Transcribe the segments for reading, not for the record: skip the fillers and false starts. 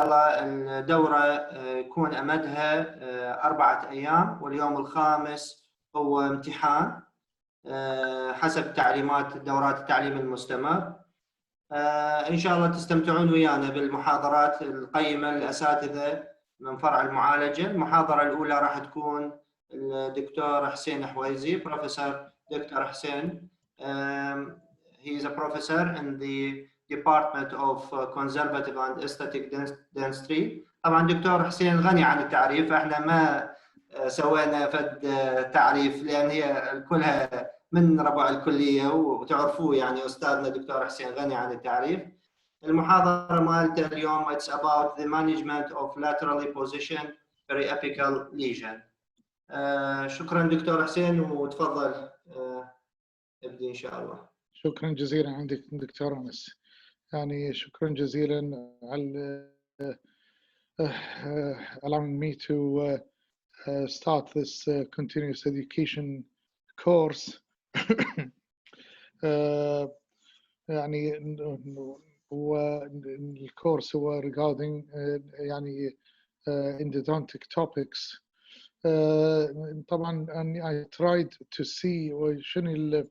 الله الدورة يكون أمدها 4 أيام، واليوم الخامس هو امتحان حسب تعليمات دورات التعليم المستمر. إن شاء الله تستمتعون ويانا بالمحاضرات القيمة للأساتذة من فرع المعالجة. المحاضرة الأولى راح تكون الدكتور حسين حويزي، بروفيسور دكتور حسين. He is a professor in the Department of Conservative and Aesthetic Dentistry. طبعا دكتور حسين غني عن التعريف، احنا ما سوينا فد تعريف لأن هي كلها من ربع الكلية وتعرفوه، يعني أستاذنا دكتور حسين غني عن التعريف. المحاضرة مالته اليوم it's about the management of laterally positioned periapical lesion. شكرا دكتور حسين، وتفضل ابدي إن شاء الله. شكرا جزيلا عندك دكتور أنس، يعني شكرا جزيلا على allowing me to start this continuous education course. يعني الكورس هو regarding يعني endodontic topics. طبعا I tried to see شنو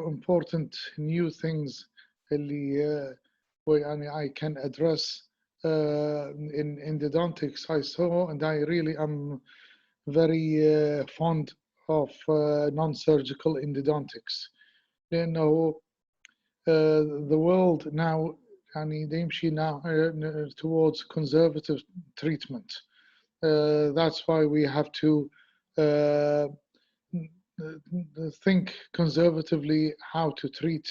important new things اللي يعني I can address in endodontics I saw, and I really am very fond of non-surgical endodontics. لأنه the world now يعني يمشي now towards conservative treatment. That's why we have to think conservatively how to treat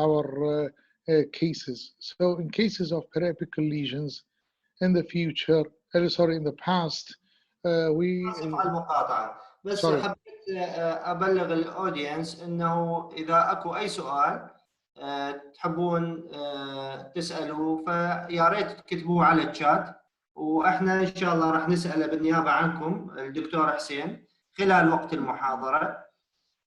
our cases. So in cases of periapical lesions in the future, in the past, we بس حبيت أبلغ الأودينس إنه إذا أكو أي سؤال تحبون تسألوا فيا ريت تكتبوه على الشات، وإحنا إن شاء الله راح نسأله بالنيابة عنكم الدكتور حسين خلال وقت المحاضرة.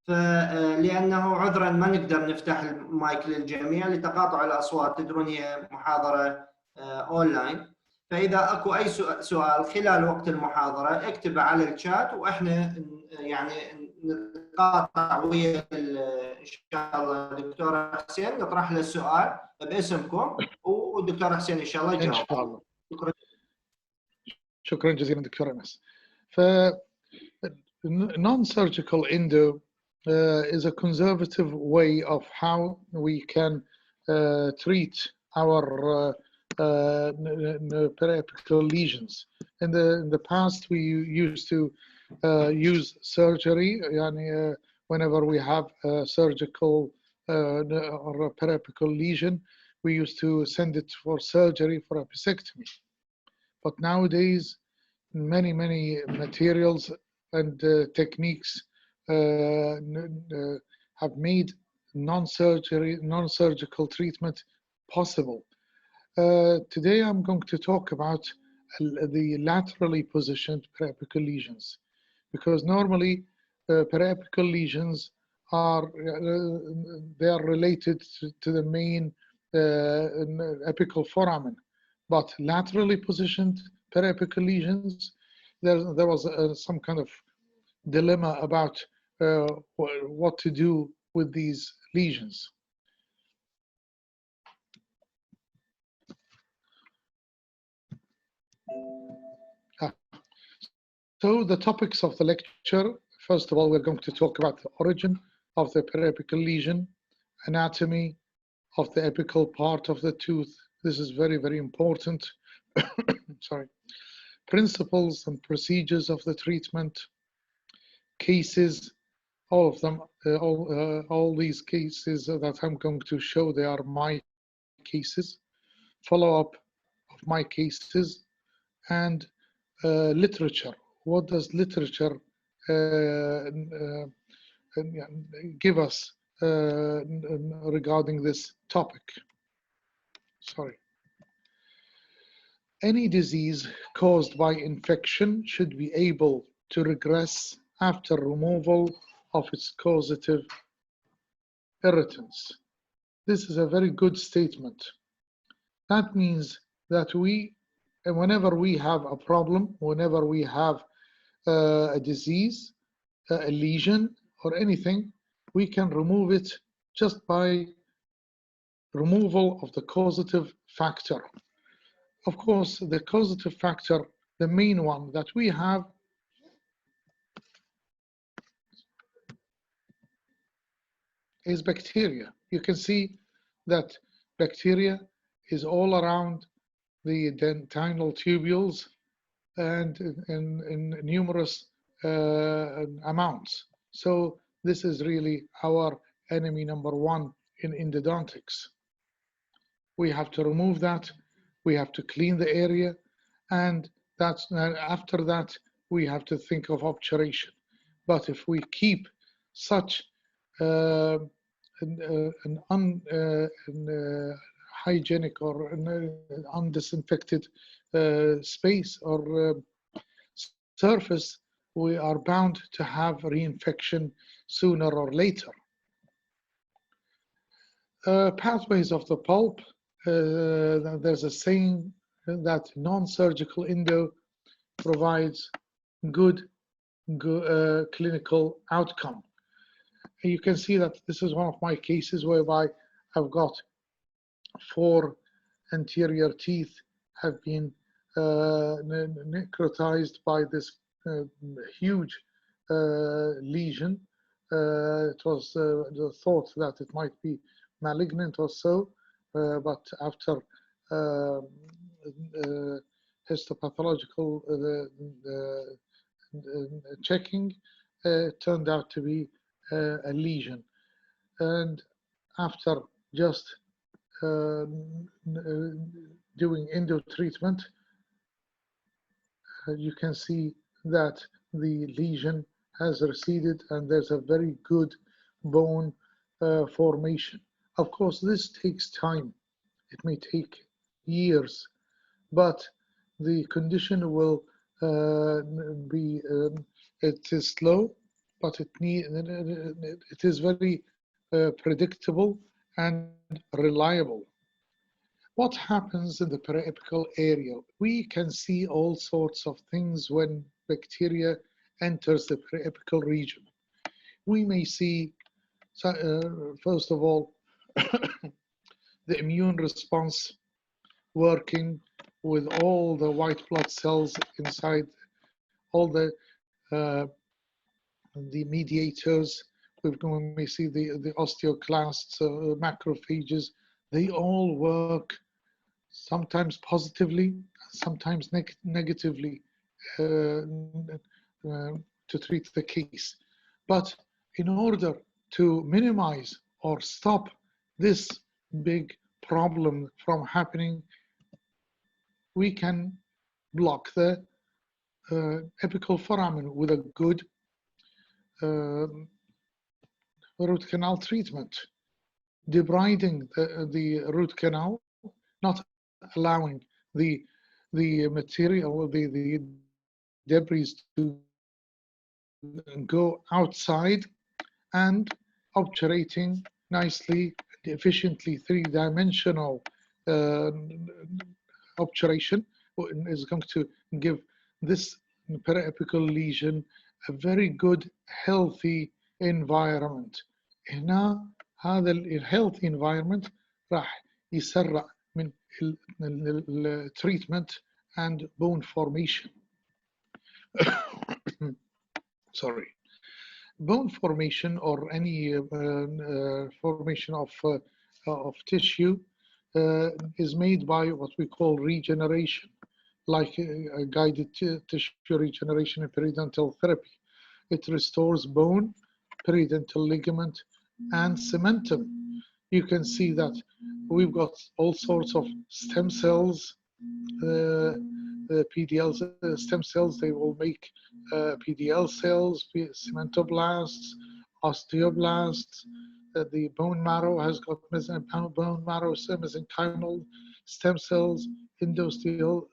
لأنه عذرا ما نقدر نفتح المايك للجميع لتقاطع الأصوات، تدرون هي محاضرة أونلاين. فإذا أكو أي سؤال خلال وقت المحاضرة اكتبه على الشات، وإحنا يعني نقاطع ويا إن شاء الله الدكتور حسين نطرح له السؤال باسمكم، والدكتور حسين إن شاء الله يجاوب. إن شاء الله. شكرا جزيلا دكتور أنس. Non-surgical endo is a conservative way of how we can treat our periapical lesions. In the past, we used to use surgery. يعني whenever we have a surgical or a periapical lesion, we used to send it for surgery for episectomy. But nowadays, many materials and techniques have made non-surgical treatment possible. Today I'm going to talk about the laterally positioned periapical lesions, because normally periapical lesions are they are related to the main apical foramen, but laterally positioned periapical lesions, there was some kind of dilemma about what to do with these lesions. So the topics of the lecture, first of all, we're going to talk about the origin of the periapical lesion, anatomy of the apical part of the tooth. This is very important. Sorry. Principles and procedures of the treatment, cases, all of them, all these cases that I'm going to show, they are my cases, follow-up of my cases, and literature. What does literature give us regarding this topic? Sorry. Any disease caused by infection should be able to regress after removal of its causative irritants. This is a very good statement. That means that whenever we have a problem, whenever we have a disease, a lesion, or anything, we can remove it just by removal of the causative factor. Of course, the causative factor, the main one that we have, is bacteria. You can see that bacteria is all around the dentinal tubules and in numerous amounts. So this is really our enemy number one in endodontics. We have to remove that. We have to clean the area, and after that we have to think of obturation. But if we keep such an unhygienic or an undisinfected space or surface, we are bound to have reinfection sooner or later. Pathways of the pulp. There's a saying that non-surgical endo provides good clinical outcome. You can see that this is one of my cases whereby I've got 4 anterior teeth have been necrotized by this huge lesion. It was thought that it might be malignant or so, but after histopathological checking, it turned out to be a lesion. And after just doing endo treatment, you can see that the lesion has receded and there's a very good bone formation. Of course, this takes time. It may take years, but the condition will be, it is slow, but it is very predictable and reliable. What happens in the periapical area? We can see all sorts of things when bacteria enters the periapical region. We may see, first of all, the immune response working with all the white blood cells inside, all the mediators. We may see the osteoclasts, macrophages. They all work sometimes positively, sometimes negatively to treat the case. But in order to minimize or stop this big problem from happening, we can block the apical foramen with a good root canal treatment, debriding the root canal, not allowing the material, the debris to go outside, and obturating nicely, efficiently, 3-dimensional obturation is going to give this periapical lesion a very good, healthy environment. هنا هذا الهيلثي environment راح يسرع من treatment and bone formation. Sorry. Bone formation or any formation of tissue is made by what we call regeneration, like guided tissue regeneration in periodontal therapy. It restores bone, periodontal ligament, and cementum. You can see that we've got all sorts of stem cells, the PDL stem cells. They will make PDL cells, cementoblasts, osteoblasts. The bone marrow has got bone marrow, mesenchymal stem cells, endosteal,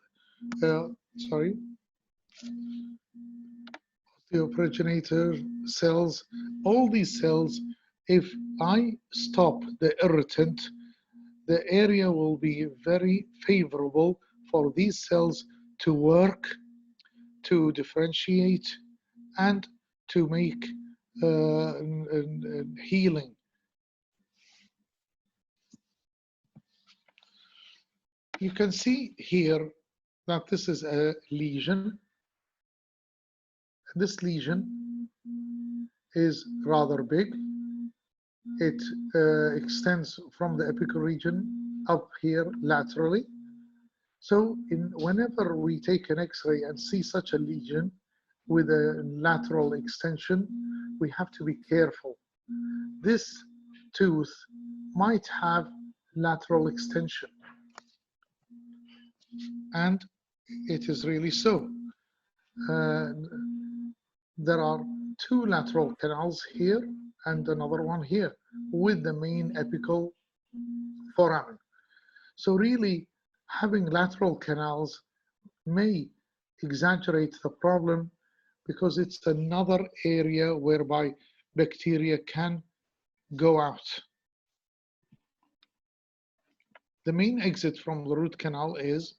osteoprogenitor cells. All these cells, if I stop the irritant, the area will be very favorable for these cells to work, to differentiate, and to make healing. You can see here that this is a lesion. This lesion is rather big. It extends from the apical region up here laterally. So whenever we take an X-ray and see such a lesion with a lateral extension, we have to be careful. This tooth might have lateral extension, and it is really so. There are two lateral canals here and another one here with the main apical foramen. So really, having lateral canals may exaggerate the problem because it's another area whereby bacteria can go out. The main exit from the root canal is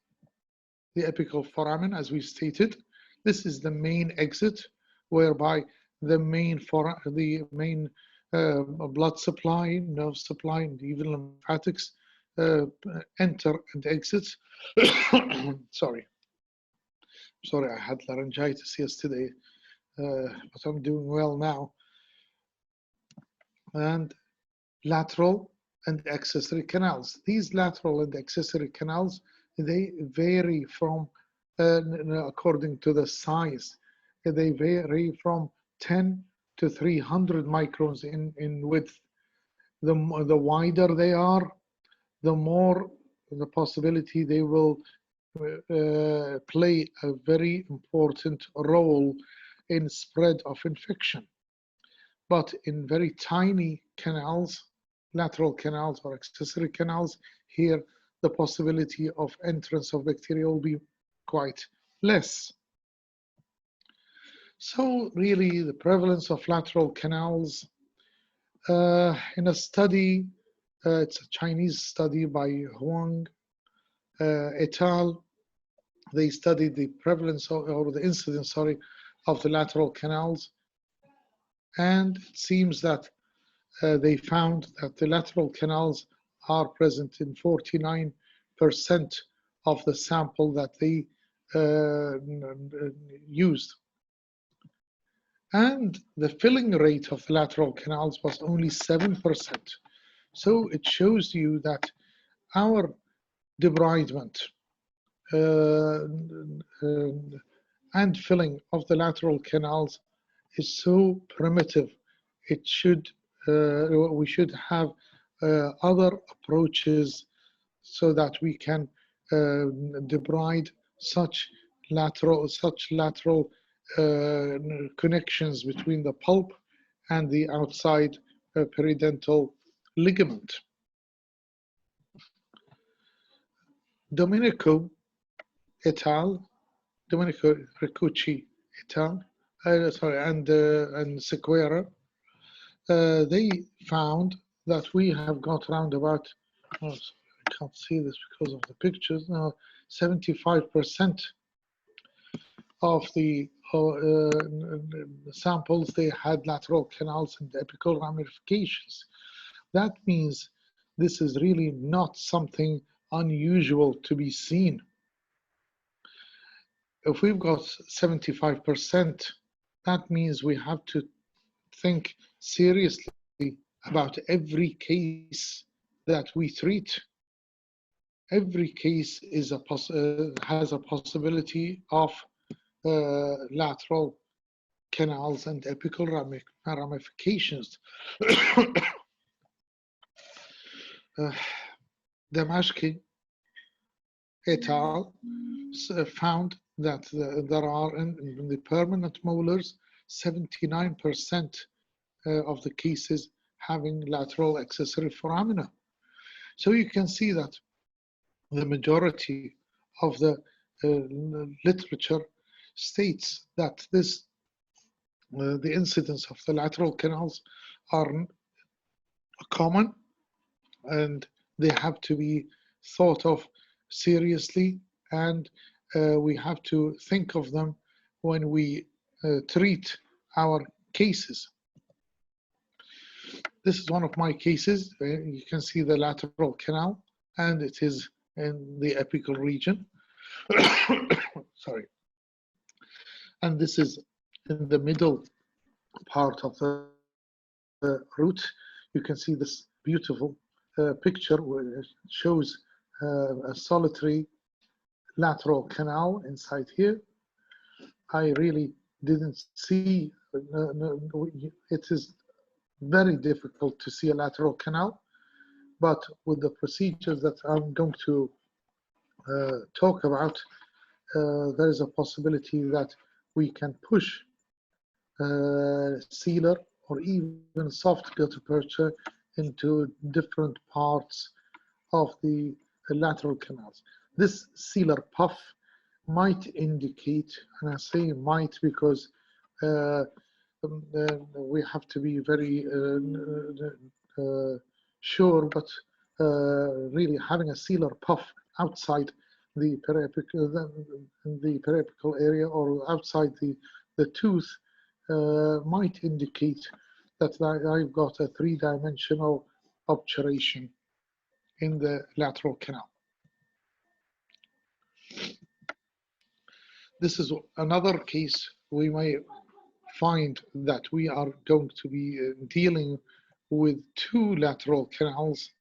the apical foramen, as we stated. This is the main exit whereby the main blood supply, nerve supply, and even lymphatics enter and exit. Sorry, I had laryngitis yesterday, but I'm doing well now. And lateral and accessory canals. These lateral and accessory canals, they vary from, according to the size, they vary from 10 to 300 microns in width. The wider they are, the more the possibility they will play a very important role in spread of infection. But in very tiny canals, lateral canals or accessory canals, here the possibility of entrance of bacteria will be quite less. So really the prevalence of lateral canals in a study, it's a Chinese study by Huang et al. They studied the prevalence or the incidence, of the lateral canals, and it seems that they found that the lateral canals are present in 49% of the sample that they used. And the filling rate of the lateral canals was only 7%. So it shows you that our debridement and filling of the lateral canals is so primitive. It should we should have other approaches so that we can debride such lateral connections between the pulp and the outside peridental ligament. Domenico Riccucci et al. And Sequeira, they found that we have got around about, I can't see this because of the pictures now, 75% of the samples, they had lateral canals and apical ramifications. That means this is really not something unusual to be seen. If we've got 75%, that means we have to think seriously about every case that we treat. Every case is has a possibility of lateral canals and apical ramifications. Damashki et al. Found that there are in the permanent molars 79% of the cases having lateral accessory foramina. So you can see that the majority of the literature states that this the incidence of the lateral canals are common, and they have to be thought of seriously, and we have to think of them when we treat our cases. This is one of my cases. You can see the lateral canal, and it is in the apical region. Sorry. And this is in the middle part of the root. You can see this beautiful picture where it shows a solitary lateral canal inside here. I really didn't see, it is very difficult to see a lateral canal, but with the procedures that I'm going to talk about, there is a possibility that we can push sealer or even soft gutta percha into different parts of the lateral canals. This sealer puff might indicate, and I say might because we have to be very sure, but really having a sealer puff outside the periapical area or outside the tooth might indicate that I've got a three-dimensional obturation in the lateral canal. This is another case we may find that we are going to be dealing with two lateral canals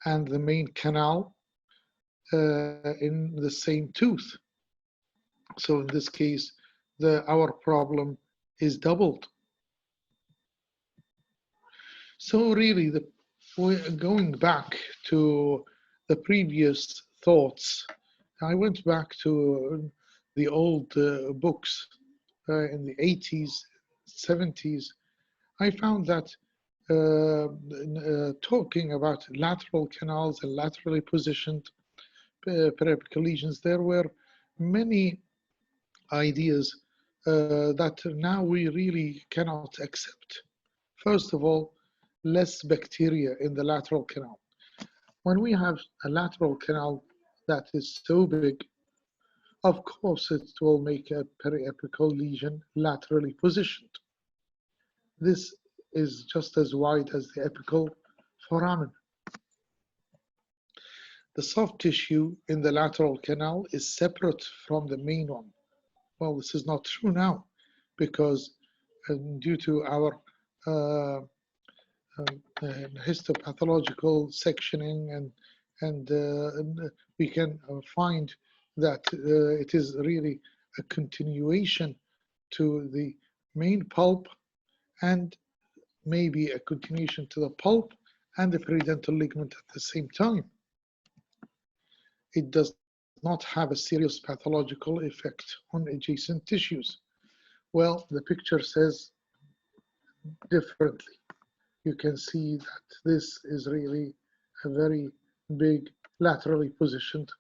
and the main canal in the same tooth. So in this case, our problem is doubled. So really, we're going back to the previous thoughts. I went back to the old books in the 80s, 70s. I found that talking about lateral canals and laterally positioned periapical lesions, there were many ideas that now we really cannot accept. First of all, less bacteria in the lateral canal. When we have a lateral canal that is so big, of course it will make a periapical lesion laterally positioned. This is just as wide as the apical foramen. The soft tissue in the lateral canal is separate from the main one. Well, this is not true now because due to our histopathological sectioning and we can find that it is really a continuation to the main pulp and maybe a continuation to the pulp and the peridental ligament at the same time. It does not have a serious pathological effect on adjacent tissues. Well, the picture says differently. You can see that this is really a very big laterally positioned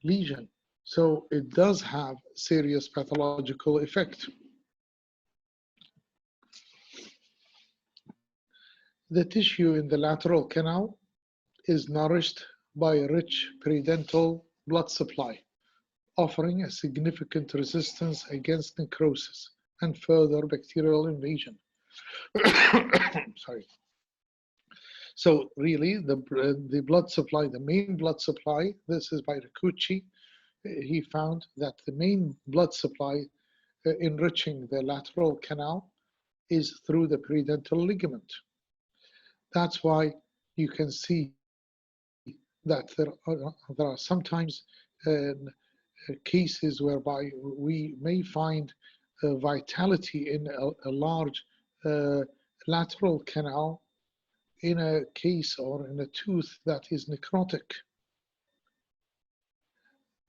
lesion. So it does have serious pathological effect. The tissue in the lateral canal is nourished by a rich peridental blood supply, offering a significant resistance against necrosis and further bacterial invasion. Sorry. So really, the blood supply, the main blood supply, this is by Riccucci, he found that the main blood supply enriching the lateral canal is through the peridental ligament. That's why you can see that there are sometimes cases whereby we may find vitality in a large lateral canal in a case or in a tooth that is necrotic.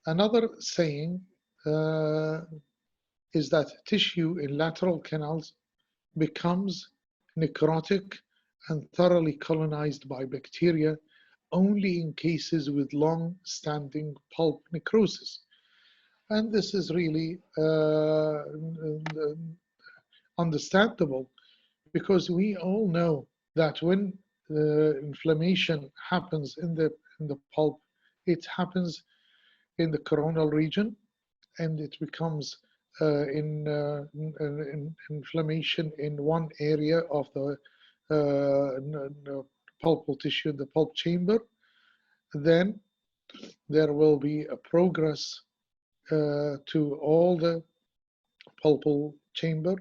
Another saying is that tissue in lateral canals becomes necrotic and thoroughly colonized by bacteria only in cases with long-standing pulp necrosis. And this is really understandable because we all know that when inflammation happens in the pulp, it happens in the coronal region, and it becomes in inflammation in one area of the pulpal tissue, the pulp chamber. Then there will be a progress to all the pulpal chamber.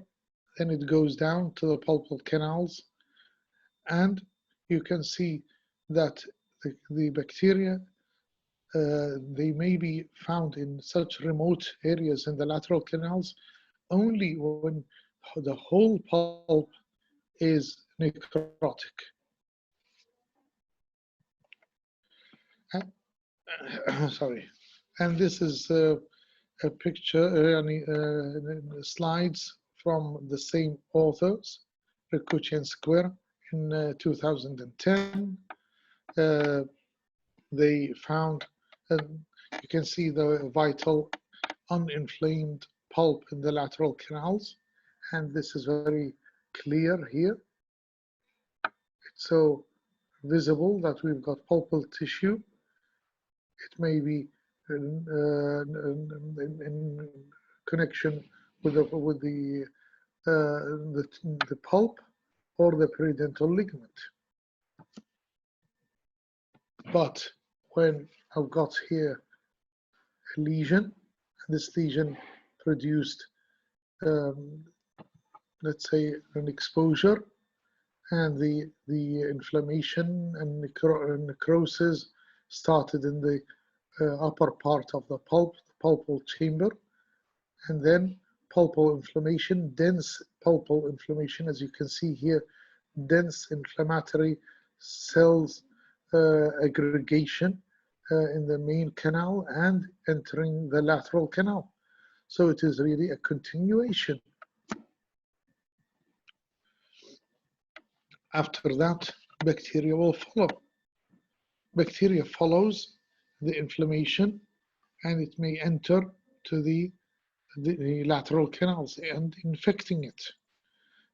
Then it goes down to the pulpal canals, and you can see that the bacteria they may be found in such remote areas in the lateral canals only when the whole pulp is necrotic. Sorry. And this is a picture, slides from the same authors, Ricucci and Square, in 2010. They found, you can see the vital uninflamed pulp in the lateral canals, and this is very clear here. It's so visible that we've got pulpal tissue. It may be in connection with the pulp or the periodontal ligament. But when I've got here a lesion, this lesion produced, let's say, an exposure, and the inflammation and necrosis started in the upper part of the pulp, the pulpal chamber, and then pulpal inflammation, dense pulpal inflammation, as you can see here, dense inflammatory cells aggregation in the main canal and entering the lateral canal. So it is really a continuation. After that, bacteria will follow. Bacteria follows the inflammation, and it may enter to the lateral canals and infecting it.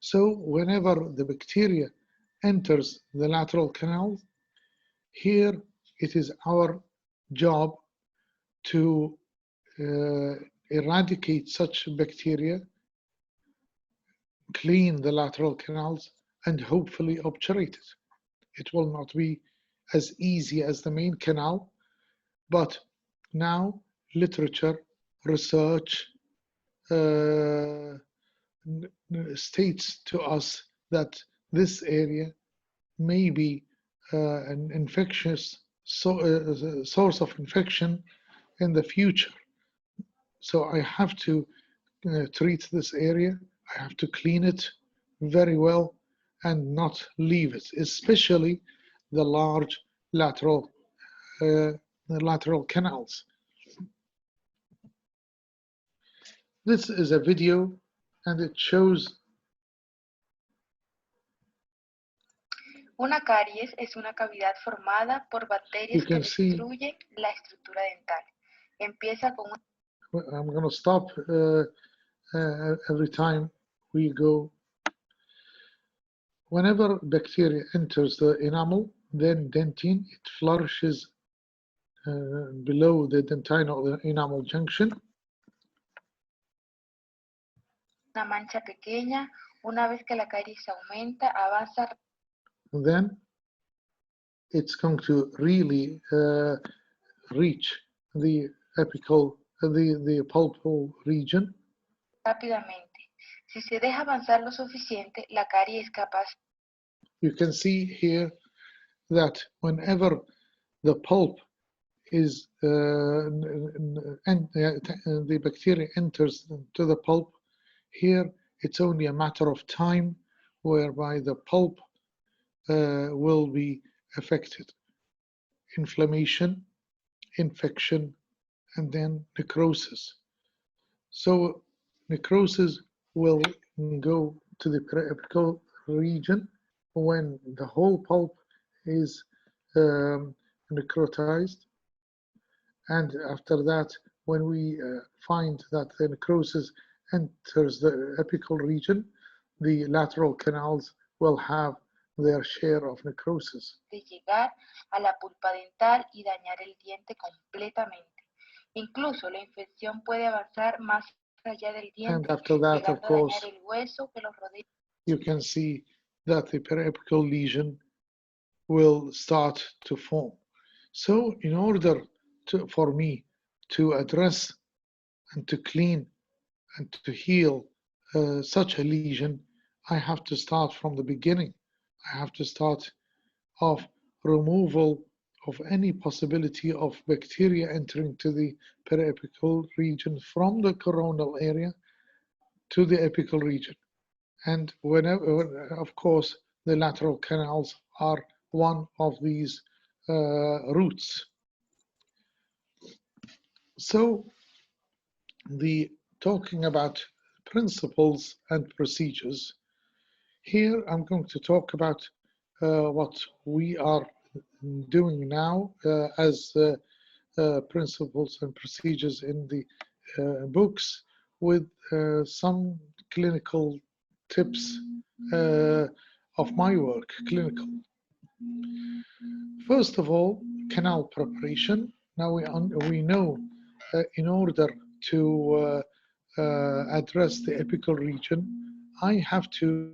So whenever the bacteria enters the lateral canal, here it is our job to eradicate such bacteria, clean the lateral canals, and hopefully obturate it. It will not be as easy as the main canal, but now literature, research states to us that this area may be an infectious source of infection in the future. So I have to treat this area. I have to clean it very well and not leave it, especially the large lateral canals. This is a video, and it shows. Una caries es una cavidad formada por bacterias que destruyen la estructura dental. Empieza con I'm going to stop every time we go. Whenever bacteria enters the enamel, then dentine, it flourishes below the dentine or the enamel junction. Una mancha pequeña, una vez que la caries aumenta, avanza. Then it's going to really reach the apical, the pulpal region. Rápidamente. Si se deja avanzar lo suficiente, la caries es capaz. You can see here that whenever the pulp is the bacteria enters to the pulp, here it's only a matter of time whereby the pulp will be affected. Inflammation, infection, and then necrosis. So necrosis will go to the periapical region when the whole pulp is necrotized. And after that, when we find that the necrosis enters the apical region, the lateral canals will have their share of necrosis. De llegar a la pulpa dental y dañar el diente completamente. Incluso la infección puede avanzar más allá del diente, And after that, of llegando a course, dañar el hueso que los rodea. you can see that the periapical lesion will start to form. So in order for me to address and to clean and to heal such a lesion, I have to start from the beginning. I have to start off removal of any possibility of bacteria entering to the periapical region from the coronal area to the apical region. And whenever, of course, the lateral canals are one of these routes. So talking about principles and procedures, here I'm going to talk about what we are doing now as principles and procedures in the books, with some clinical tips of my work, clinical. First of all, canal preparation. Now we know in order to address the apical region, I have to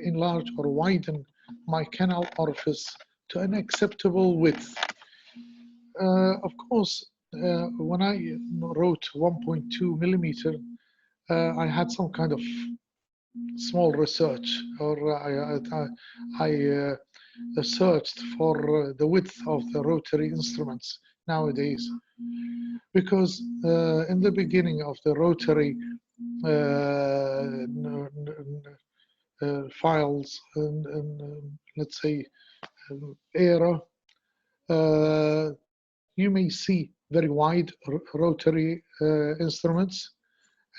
enlarge or widen my canal orifice to an acceptable width. Of course, when I wrote 1.2 millimeter, I had some kind of small research, or I searched for the width of the rotary instruments nowadays, because in the beginning of the rotary files and let's say era, you may see very wide rotary instruments,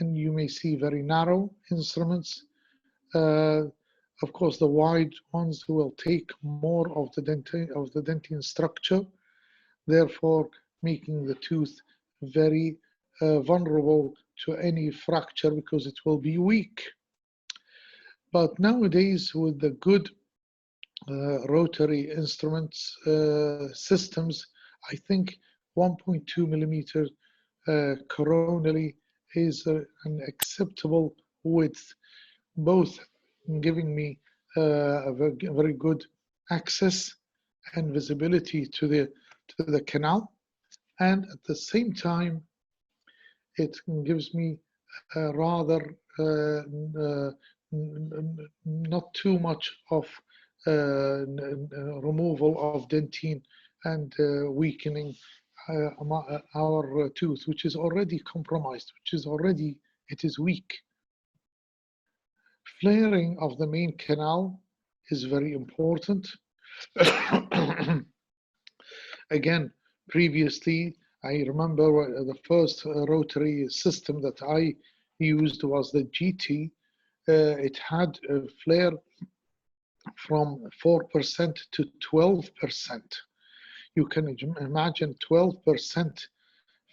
and you may see very narrow instruments. Of course, the wide ones will take more of the dentine structure, therefore making the tooth very vulnerable to any fracture because it will be weak. But nowadays, with the good rotary instruments systems, I think 1.2 millimeter coronally is an acceptable width, both giving me a very good access and visibility to the canal, and at the same time it gives me a rather not too much of removal of dentine and weakening our tooth, which is already compromised, it is weak. Flaring of the main canal is very important. Again, previously, I remember the first rotary system that I used was the GT. It had a flare from 4% to 12%. You can imagine 12%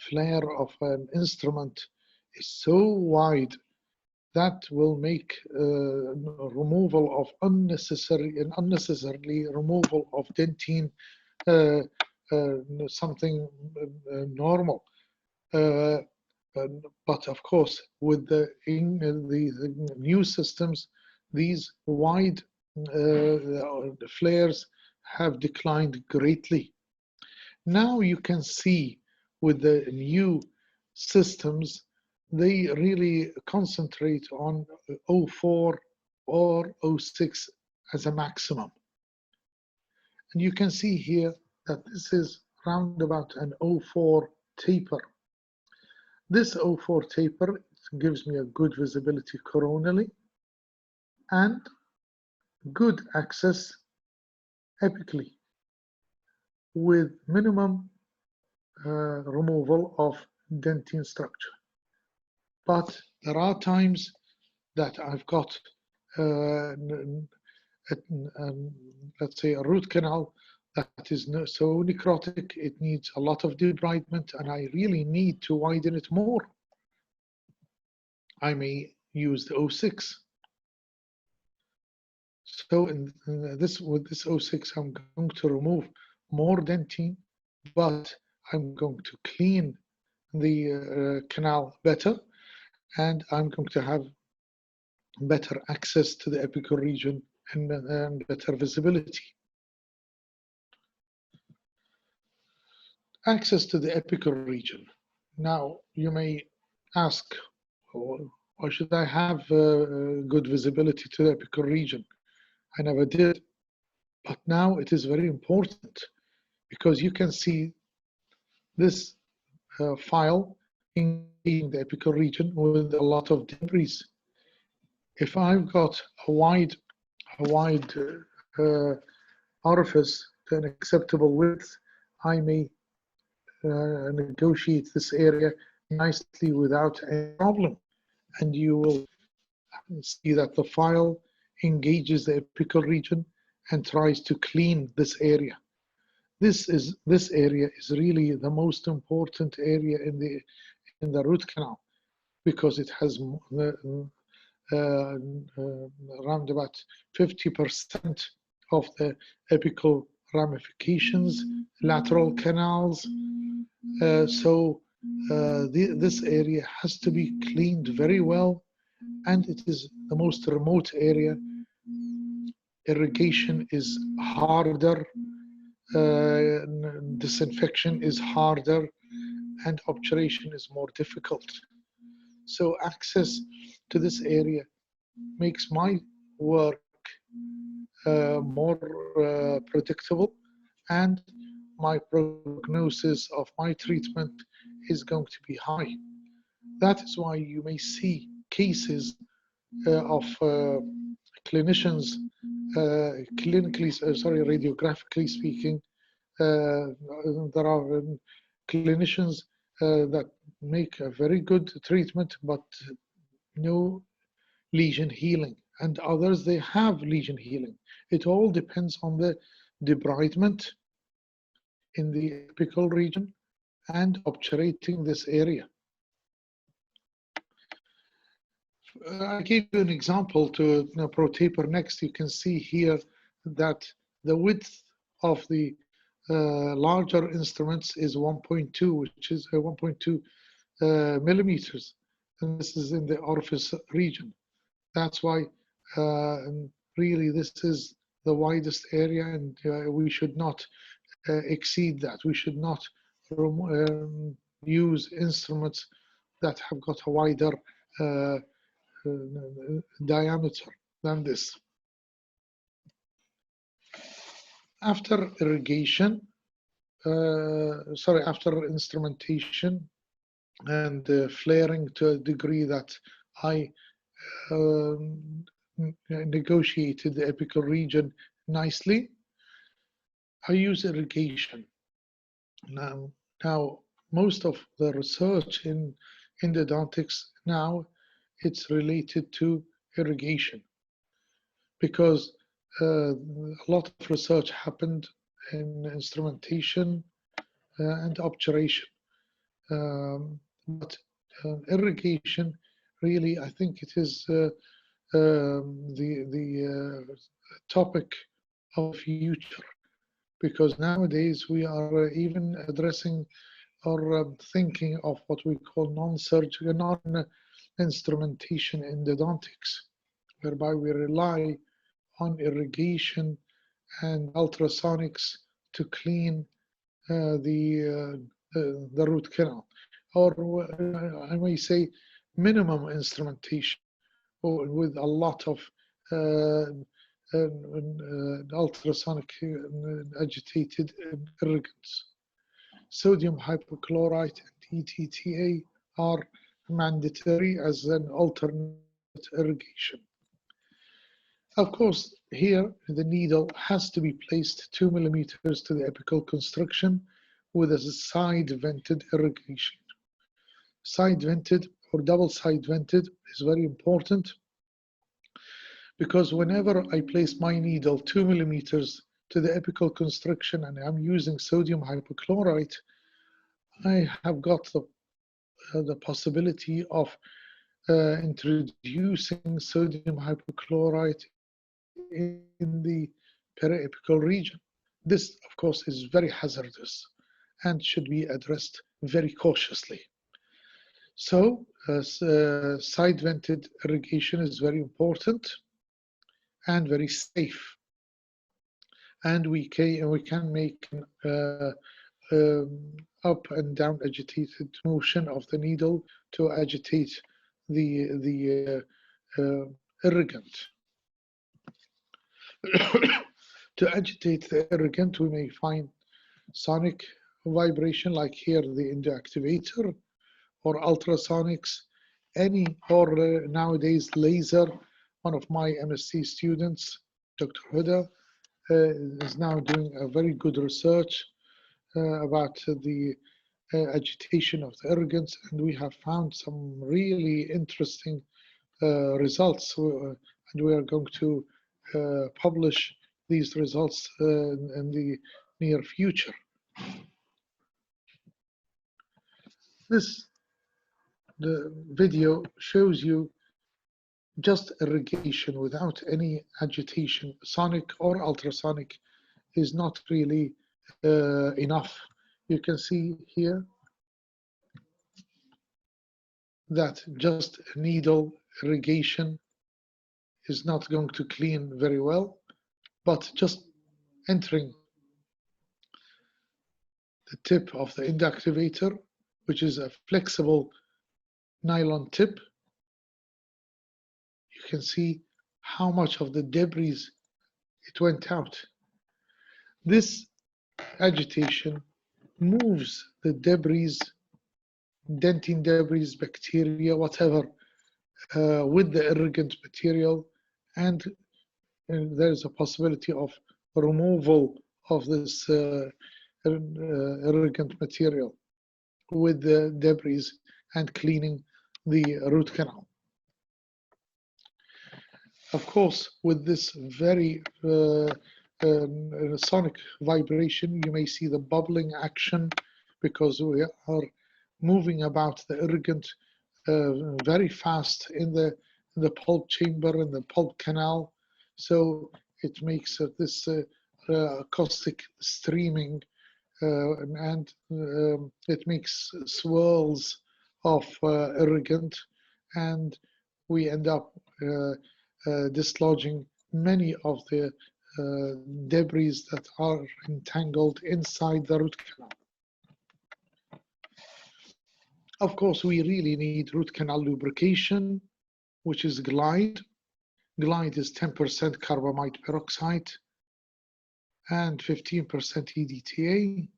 flare of an instrument is so wide that will make removal of unnecessarily removal of dentine something normal. But of course, with the new systems, these wide flares have declined greatly. Now you can see with the new systems, they really concentrate on 0.4 or 0.6 as a maximum. And you can see here that this is round about an 0.4 taper. This 0.4 taper gives me a good visibility coronally and good access apically with minimum removal of dentine structure. But there are times that I've got, let's say, a root canal that is so necrotic, it needs a lot of debridement, and I really need to widen it more. I may use the 0.6. So with this 06, I'm going to remove more dentin, but I'm going to clean the canal better, and I'm going to have better access to the apical region and better visibility. Access to the apical region. Now, you may ask, why should I have good visibility to the apical region? I never did. But now it is very important because you can see this file in the apical region with a lot of debris. If I've got a wide orifice to an acceptable width, I may negotiate this area nicely without any problem. And you will see that the file engages the apical region and tries to clean this area. This area is really the most important area in the root canal because it has around about 50% of the apical ramifications, lateral canals. So this area has to be cleaned very well, and it is the most remote area. Irrigation is harder, disinfection is harder, and obturation is more difficult. So access to this area makes my work more predictable, and my prognosis of my treatment is going to be high. That is why you may see cases of clinicians, radiographically speaking, there are clinicians that make a very good treatment, but no lesion healing, and others, they have lesion healing. It all depends on the debridement in the apical region and obturating this area. I gave you an example to ProTaper Next. You can see here that the width of the larger instruments is 1.2, which is 1.2 millimeters, and this is in the orifice region. That's why really this is the widest area, and we should not exceed that. We should not use instruments that have got a wider diameter than this. After irrigation, after instrumentation and flaring to a degree that I negotiated the apical region nicely, I use irrigation. Now most of the research in endodontics now, it's related to irrigation, because a lot of research happened in instrumentation and obturation. But irrigation, really, I think it is the topic of future, because nowadays we are even addressing or thinking of what we call non-surgical, non-instrumentation endodontics, whereby we rely on irrigation and ultrasonics to clean the root canal, or I may say minimum instrumentation with a lot of ultrasonic agitated irrigants. Sodium hypochlorite and ETTA are mandatory as an alternate irrigation. Of course, here the needle has to be placed 2 millimeters to the apical constriction with a side vented irrigation. Side vented or double side vented is very important, because whenever I place my needle 2 millimeters to the apical constriction and I'm using sodium hypochlorite, I have got the possibility of introducing sodium hypochlorite in the periapical region. This, of course, is very hazardous and should be addressed very cautiously. So, side-vented irrigation is very important and very safe. And we can make up and down agitated motion of the needle to agitate the irrigant. To agitate the irrigant, we may find sonic vibration, like here the endoactivator, or ultrasonics, or nowadays laser. One of my MSc students, Dr. Huda, is now doing a very good research about the agitation of the irrigants, and we have found some really interesting results, and we are going to publish these results in the near future. The video shows you just irrigation without any agitation. Sonic or ultrasonic is not really enough. You can see here that just needle irrigation is not going to clean very well, but just entering the tip of the endoactivator, which is a flexible nylon tip, you can see how much of the debris it went out. This agitation moves the debris, dentin debris, bacteria, whatever, with the irrigant material, and there's a possibility of removal of this irrigant material with the debris and cleaning the root canal. Of course, with this very sonic vibration, you may see the bubbling action because we are moving about the irrigant very fast in the pulp chamber, in the pulp canal. So it makes this acoustic streaming, and it makes swirls of irrigant, and we end up dislodging many of the debris that are entangled inside the root canal. Of course, we really need root canal lubrication, which is Glide. Glide is 10% carbamide peroxide and 15% EDTA.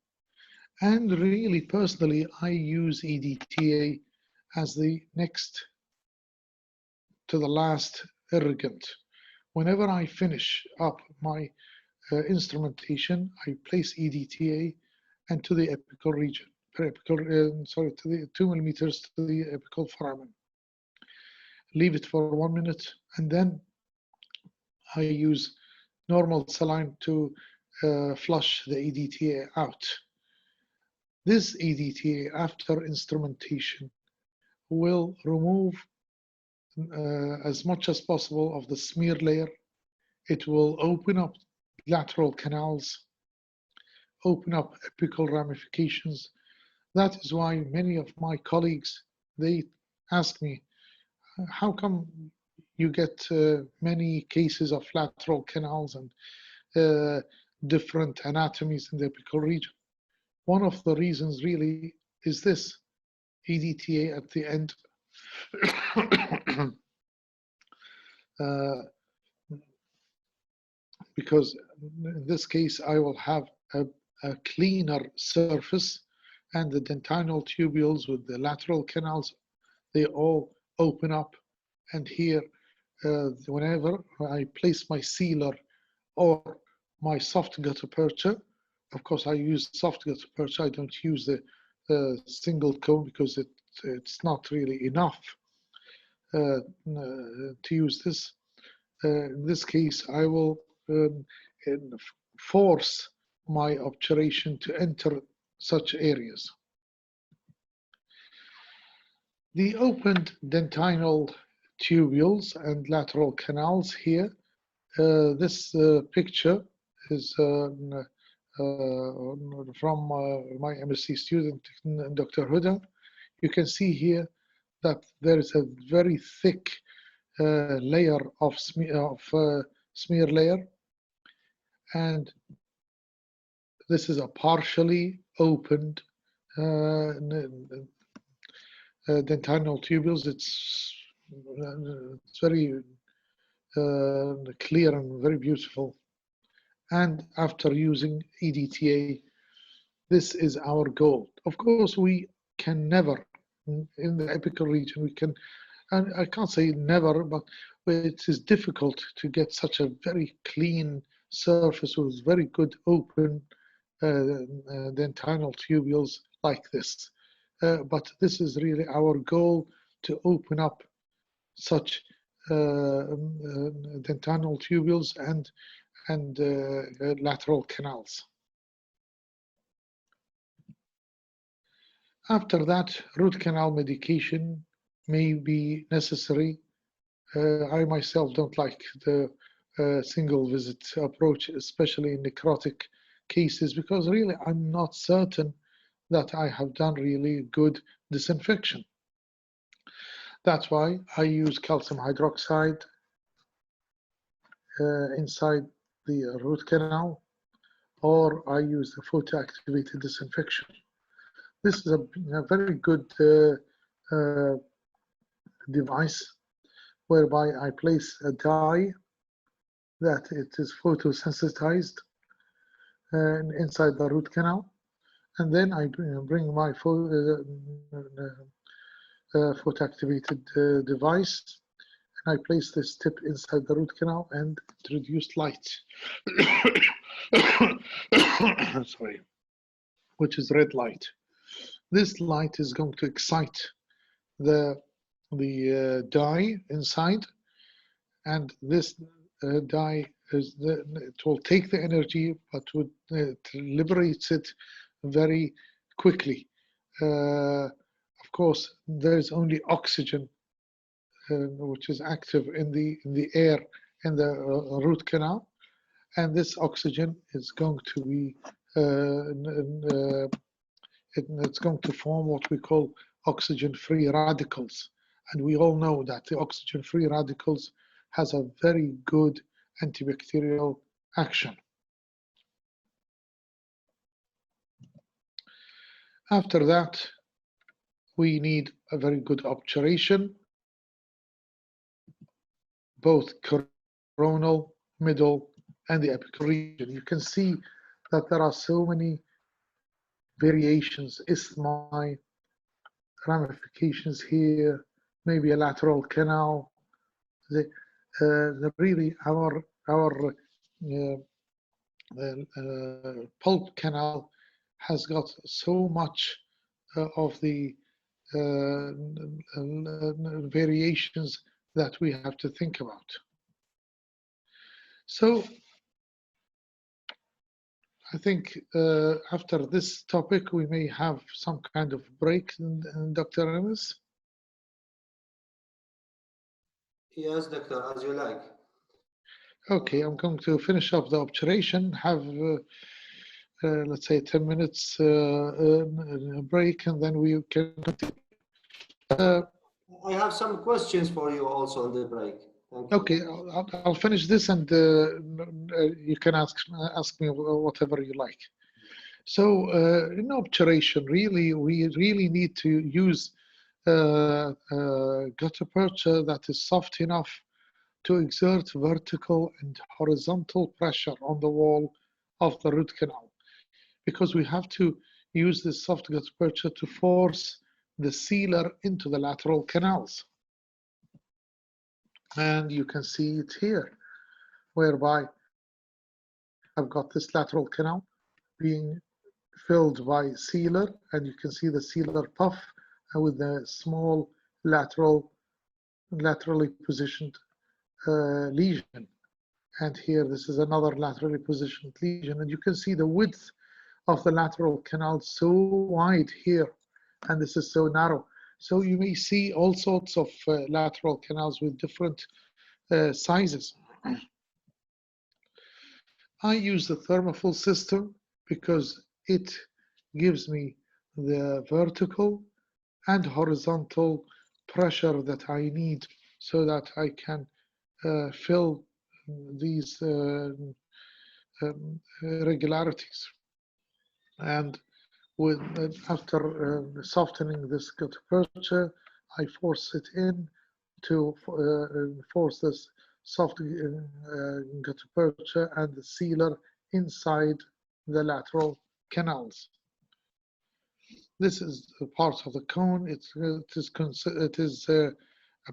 And really, personally, I use EDTA as the next to the last irrigant. Whenever I finish up my instrumentation, I place EDTA and to the apical region, to the 2 millimeters to the apical foramen. Leave it for 1 minute, and then I use normal saline to flush the EDTA out. This EDTA, after instrumentation, will remove as much as possible of the smear layer. It will open up lateral canals, open up apical ramifications. That is why many of my colleagues, they ask me, how come you get many cases of lateral canals and different anatomies in the apical region? One of the reasons really is this, EDTA at the end. Because in this case, I will have a cleaner surface, and the dentinal tubules with the lateral canals, they all open up. And here, whenever I place my sealer or my soft gutta percha, of course I use soft gutta percha, I don't use the single cone because it's not really enough to use this. In this case, I will force my obturation to enter such areas. The opened dentinal tubules and lateral canals here This picture is from my MSc student, Dr. Huda. You can see here that there is a very thick layer of smear layer, and this is a partially opened dentinal tubules. It's very clear and very beautiful. And after using EDTA, this is our goal. Of course, we can never, in the apical region, we can, and I can't say never, but it is difficult to get such a very clean surface with very good open dentinal tubules like this. But this is really our goal, to open up such dentinal tubules and lateral canals. After that, root canal medication may be necessary. I myself don't like the single visit approach, especially in necrotic cases, because really I'm not certain that I have done really good disinfection. That's why I use calcium hydroxide inside the root canal, or I use the photoactivated disinfection. This is a very good device whereby I place a dye that it is photosensitized inside the root canal, and then I bring my photoactivated device, and I place this tip inside the root canal and introduce light. Sorry, which is red light. This light is going to excite the dye inside, and this dye it will take the energy, but it liberates it very quickly. Of course, there is only oxygen which is active in the air in the root canal, and this oxygen is going to be it's going to form what we call oxygen-free radicals, and we all know that the oxygen-free radicals has a very good antibacterial action. After that, we need a very good obturation, both coronal, middle, and the apical region. You can see that there are so many variations, isthmi, ramifications here, maybe a lateral canal. Really, our pulp canal has got so much of the variations that we have to think about. So I think after this topic, we may have some kind of break, Dr. Enes. Yes, doctor, as you like. Okay, I'm going to finish up the obturation, have let's say 10 minutes break, and then we can continue. I have some questions for you also on the break. Thank you. Okay, I'll finish this, and you can ask me whatever you like. So in obturation, really, we really need to use gutta percha that is soft enough to exert vertical and horizontal pressure on the wall of the root canal, because we have to use this soft gutta percha to force the sealer into the lateral canals. And you can see it here, whereby I've got this lateral canal being filled by sealer, and you can see the sealer puff with a small laterally positioned lesion. And here, this is another laterally positioned lesion, and you can see the width of the lateral canal so wide here, and this is so narrow. So you may see all sorts of lateral canals with different sizes. I use the thermophil system because it gives me the vertical and horizontal pressure that I need so that I can fill these irregularities. And after softening this gutta percha, I force it in to force this soft gutta percha and the sealer inside the lateral canals. This is a part of the cone. It is a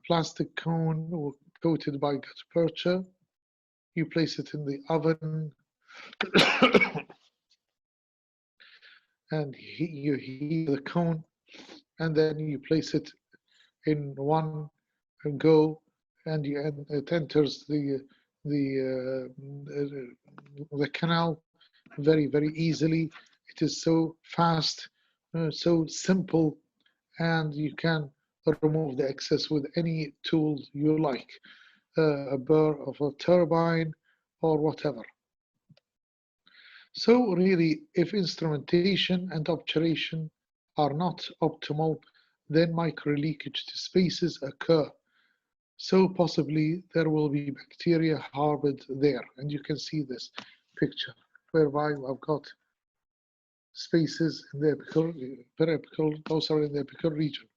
plastic cone coated by gutta percha. You place it in the oven and you heat the cone, and then you place it in one go, and it enters the canal very, very easily. It is so fast, so simple, and you can remove the excess with any tool you like, a burr of a turbine or whatever. So really, if instrumentation and obturation are not optimal, then microleakage to spaces occur. So possibly there will be bacteria harbored there. And you can see this picture whereby I've got spaces in the periapical, those are in the apical region.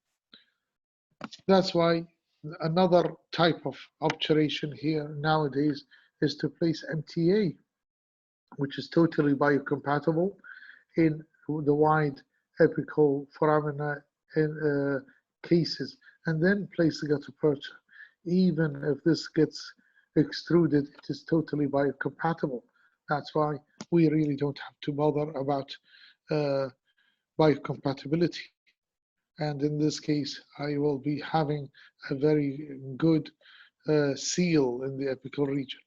That's why another type of obturation here nowadays is to place MTA, which is totally biocompatible in the wide apical foramina cases, and then place the gutta percha. Even if this gets extruded, it is totally biocompatible. That's why we really don't have to bother about biocompatibility. And in this case, I will be having a very good seal in the apical region.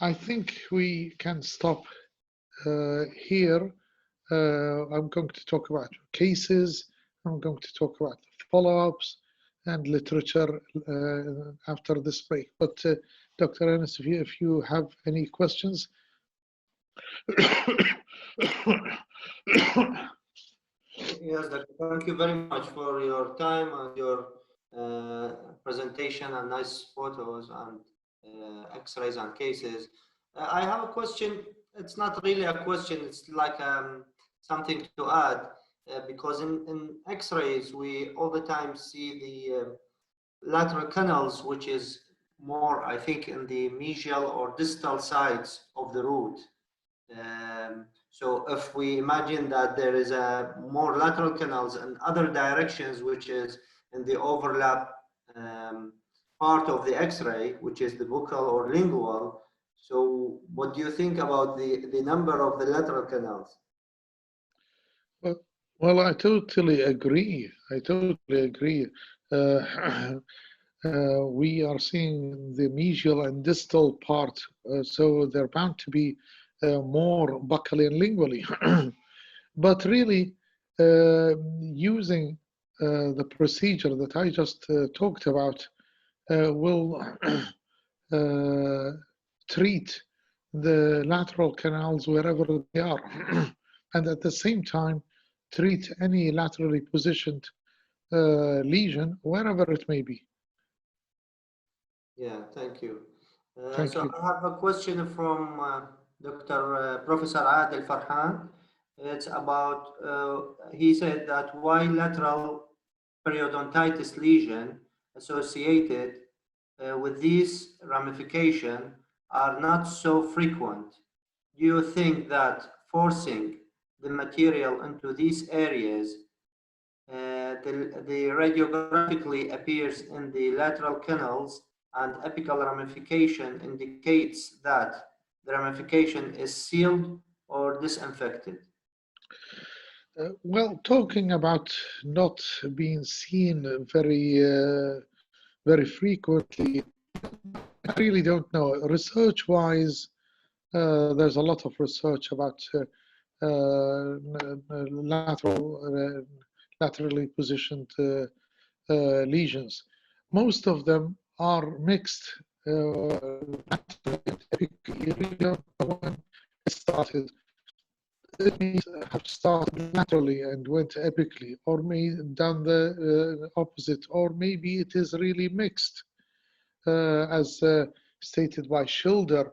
I think we can stop here. I'm going to talk about cases. I'm going to talk about follow-ups and literature after this break. But Dr. Anas, if you have any questions. Yes, Doctor, thank you very much for your time and your presentation and nice photos and x-rays and cases. I have a question. It's not really a question, it's like something to add, because in x-rays we all the time see the lateral canals, which is more, I think, in the mesial or distal sides of the root. So if we imagine that there is a more lateral canals in other directions, which is in the overlap part of the X-ray, which is the buccal or lingual. So what do you think about the number of the lateral canals? Well, I totally agree. I totally agree. We are seeing the mesial and distal part, so they're bound to be more buccally and lingually. But really, using the procedure that I just talked about will treat the lateral canals wherever they are, and at the same time treat any laterally positioned lesion wherever it may be. Yeah, thank you. Thank you. I have a question from Dr. Professor Adel Farhan. It's about, he said that why lateral periodontitis lesion associated with these ramification are not so frequent. Do you think that forcing the material into these areas, the radiographically appears in the lateral canals and apical ramification indicates that the ramification is sealed or disinfected? Well, talking about not being seen very frequently, I really don't know. Research-wise, there's a lot of research about laterally positioned lesions. Most of them are mixed when it started. It may have started laterally and went epically, or may done the opposite, or maybe it is really mixed, as stated by Schilder.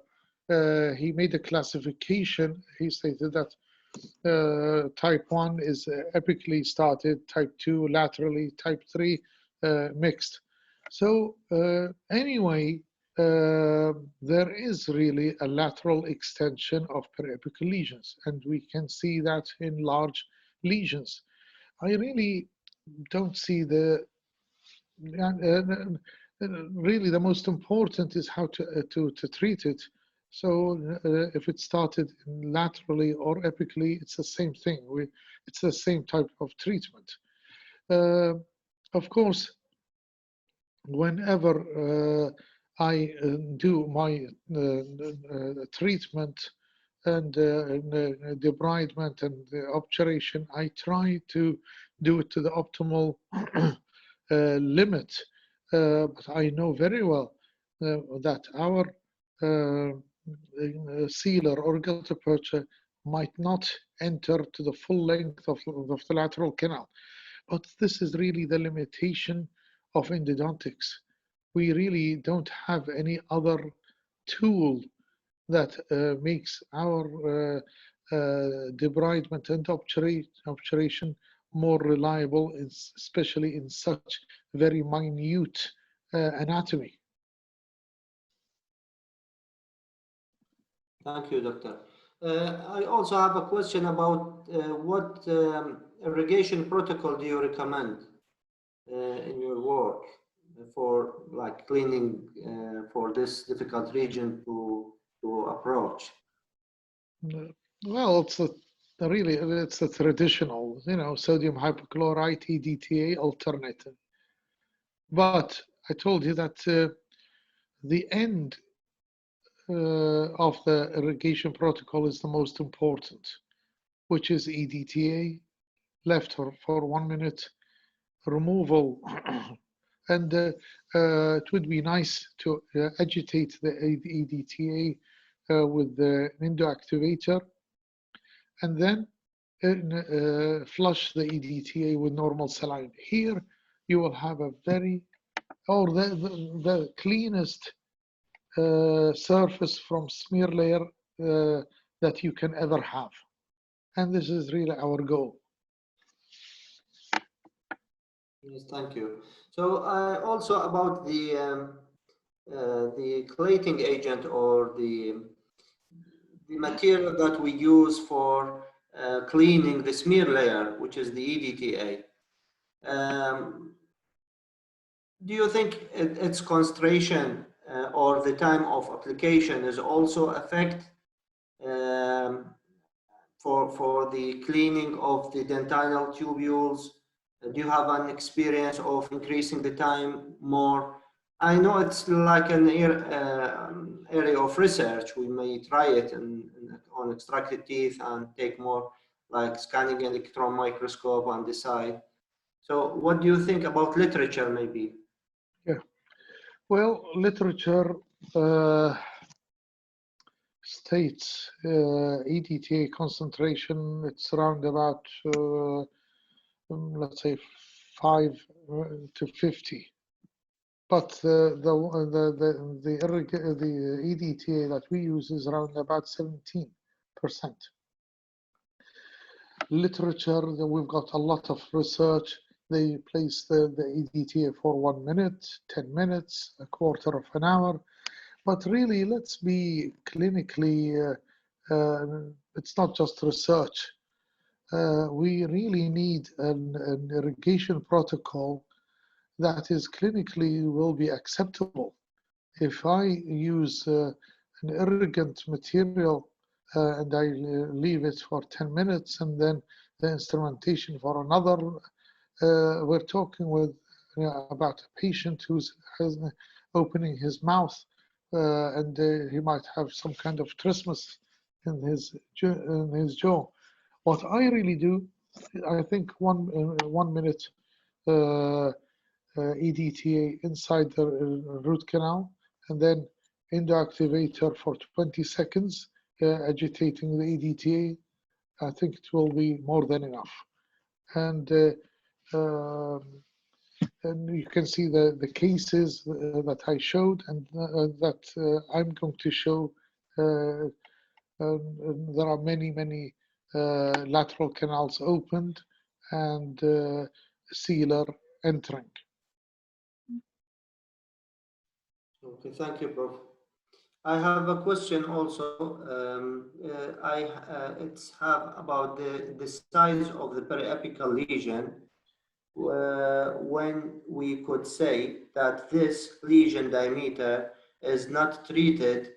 He made a classification. He stated that type 1 is epically started, type 2 laterally, type 3 mixed. So anyway, there is really a lateral extension of periapical lesions, and we can see that in large lesions. I really don't see really the most important is how to treat it. So if it started laterally or epically, it's the same thing. It's the same type of treatment. Of course, whenever I do my treatment and debridement and obturation, I try to do it to the optimal limit. But I know very well that our sealer or gutta-percha might not enter to the full length of the lateral canal. But this is really the limitation of endodontics. We really don't have any other tool that makes our debridement and obturation more reliable, especially in such very minute anatomy. Thank you, Doctor. I also have a question about what irrigation protocol do you recommend in your work for like cleaning for this difficult region to approach? Well, it's a traditional, sodium hypochlorite EDTA alternative. But I told you that the end of the irrigation protocol is the most important, which is EDTA, left for 1 minute, removal. And it would be nice to agitate the EDTA with the endoactivator, and then flush the EDTA with normal saline. Here, you will have a the cleanest surface from smear layer that you can ever have. And this is really our goal. Yes, thank you. So also about the clayting agent or the material that we use for cleaning the smear layer, which is the EDTA. Do you think its concentration or the time of application is also affect for the cleaning of the dentinal tubules? Do you have an experience of increasing the time more? I know it's like an area of research. We may try it on extracted teeth and take more like scanning electron microscope and decide. So what do you think about literature maybe? Yeah, well, literature states EDTA concentration, it's around about, let's say 5 to 50. But the EDTA that we use is around about 17%. Literature, we've got a lot of research. They place the EDTA for 1 minute, 10 minutes, a quarter of an hour. But really, let's be clinically, it's not just research. We really need an irrigation protocol that is clinically will be acceptable. If I use an irrigant material and I leave it for 10 minutes and then the instrumentation for another, we're talking with about a patient who's opening his mouth and he might have some kind of trismus in his jaw. What I really do, I think 1 minute EDTA inside the root canal, and then endoactivator for 20 seconds, agitating the EDTA. I think it will be more than enough. And you can see the cases that I showed and that I'm going to show. There are many lateral canals opened and sealer entering. Okay, thank you, Prof. I have a question also. It's about the size of the periapical lesion. When we could say that this lesion diameter is not treated.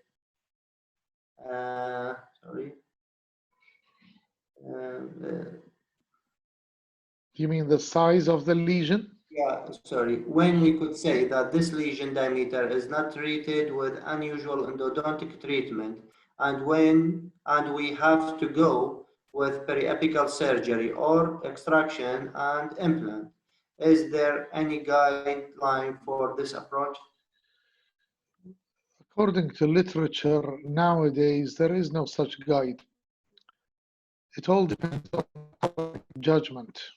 You mean the size of the lesion? Yeah, sorry. When we could say that this lesion diameter is not treated with unusual endodontic treatment, and we have to go with periapical surgery or extraction and implant. Is there any guideline for this approach? According to literature nowadays, there is no such guide. It all depends on judgment.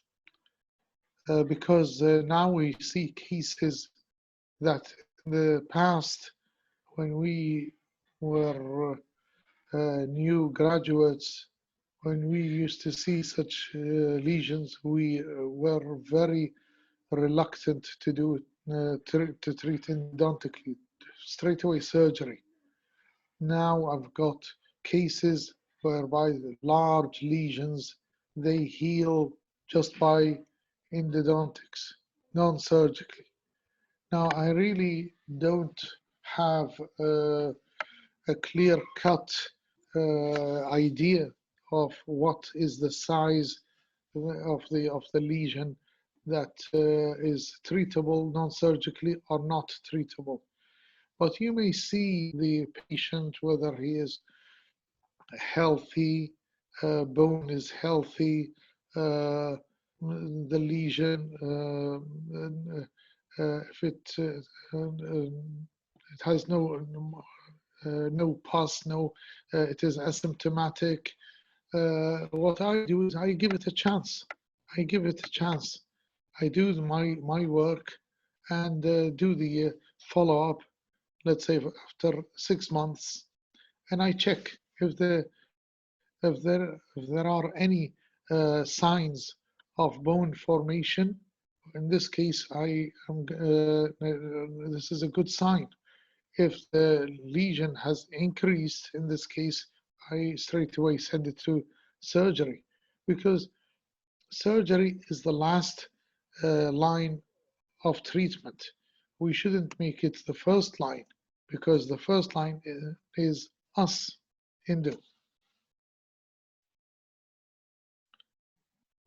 Because now we see cases that in the past, when we were new graduates, when we used to see such lesions, we were very reluctant to do it, to treat endodontically, straight away surgery. Now I've got cases whereby the large lesions, they heal just by endodontics, non-surgically. Now, I really don't have a clear-cut idea of what is the size of the lesion that is treatable non-surgically or not treatable. But you may see the patient, whether he is healthy, bone is healthy, the lesion, if it has no pus, it is asymptomatic. What I do is I give it a chance. I give it a chance. I do my work and do the follow-up, let's say after 6 months, and I check if there are any signs of bone formation. In this case, this is a good sign. If the lesion has increased, in this case, I straight away send it to surgery, because surgery is the last line of treatment. We shouldn't make it the first line, because the first line is us, endo.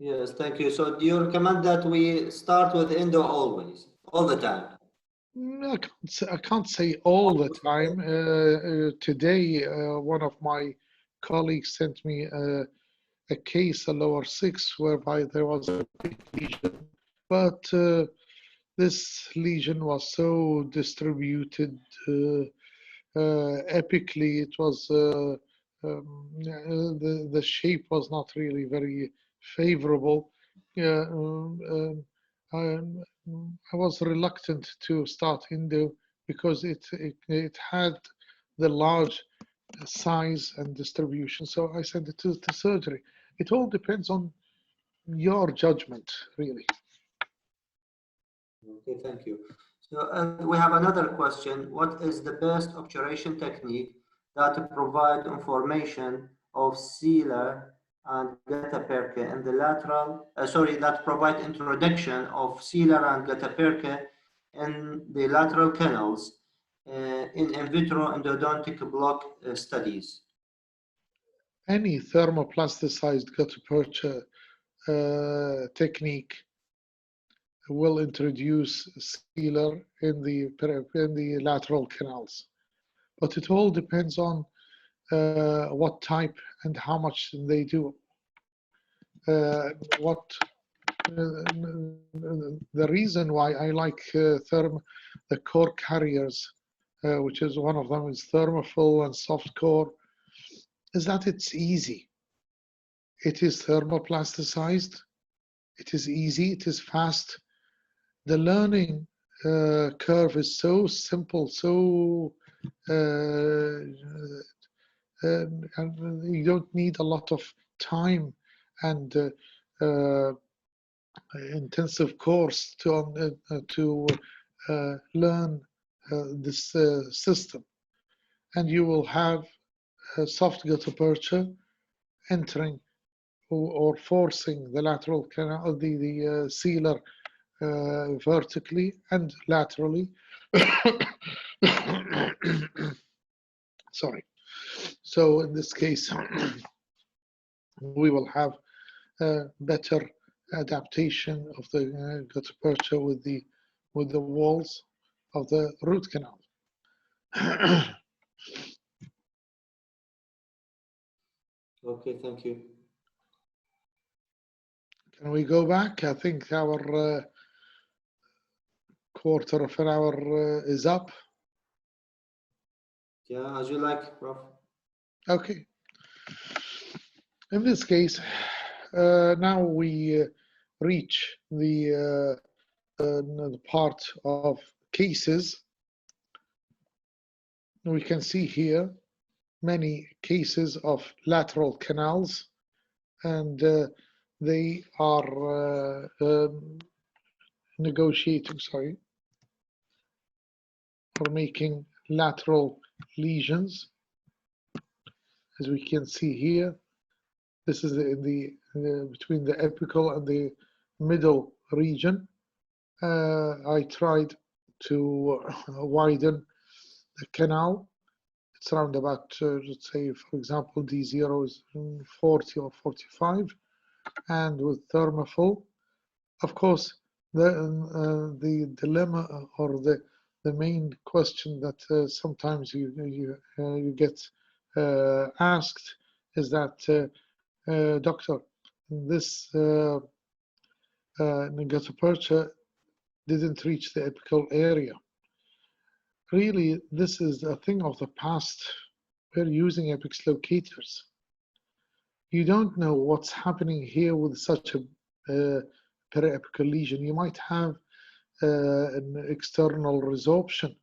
Yes, thank you. So do you recommend that we start with endo always, all the time? I can't say all the time. Today, one of my colleagues sent me a case, a lower 6, whereby there was a big lesion, but this lesion was so distributed epically. It was the shape was not really very favorable. I was reluctant to start endo because it had the large size and distribution. So I sent it to surgery. It all depends on your judgment, really. Okay, thank you. So we have another question. What is the best obturation technique that provide information of sealer and getaperca in the lateral, that provide introduction of sealer and getaperca in the lateral canals in vitro endodontic block studies? Any thermoplasticized gutapercha technique will introduce sealer in the lateral canals, but it all depends on what type and how much they do. The reason why I like the core carriers which is one of them is thermophil and soft core, is that it's easy. It is thermoplasticized. It is easy. It is fast. The learning curve is so simple, so and you don't need a lot of time and intensive course to learn this system, and you will have a soft gutta percha entering or forcing the lateral canal, the sealer vertically and laterally. Sorry. So in this case, we will have better adaptation of the gutta percha with the walls of the root canal. Okay, thank you. Can we go back? I think our quarter of an hour is up. Yeah, as you like, Prof. Okay. In this case, now we reach the part of cases. We can see here many cases of lateral canals, and they are negotiating, sorry, or making lateral lesions. As we can see here, this is between the apical and the middle region. I tried to widen the canal. It's around about, let's say, for example, D0 is 40 or 45, and with thermophil, of course, the dilemma or the main question that sometimes you get asked is that, doctor, this gutta percha didn't reach the apical area. Really, this is a thing of the past. We're using apex locators. You don't know what's happening here with such a periapical lesion. You might have an external resorption,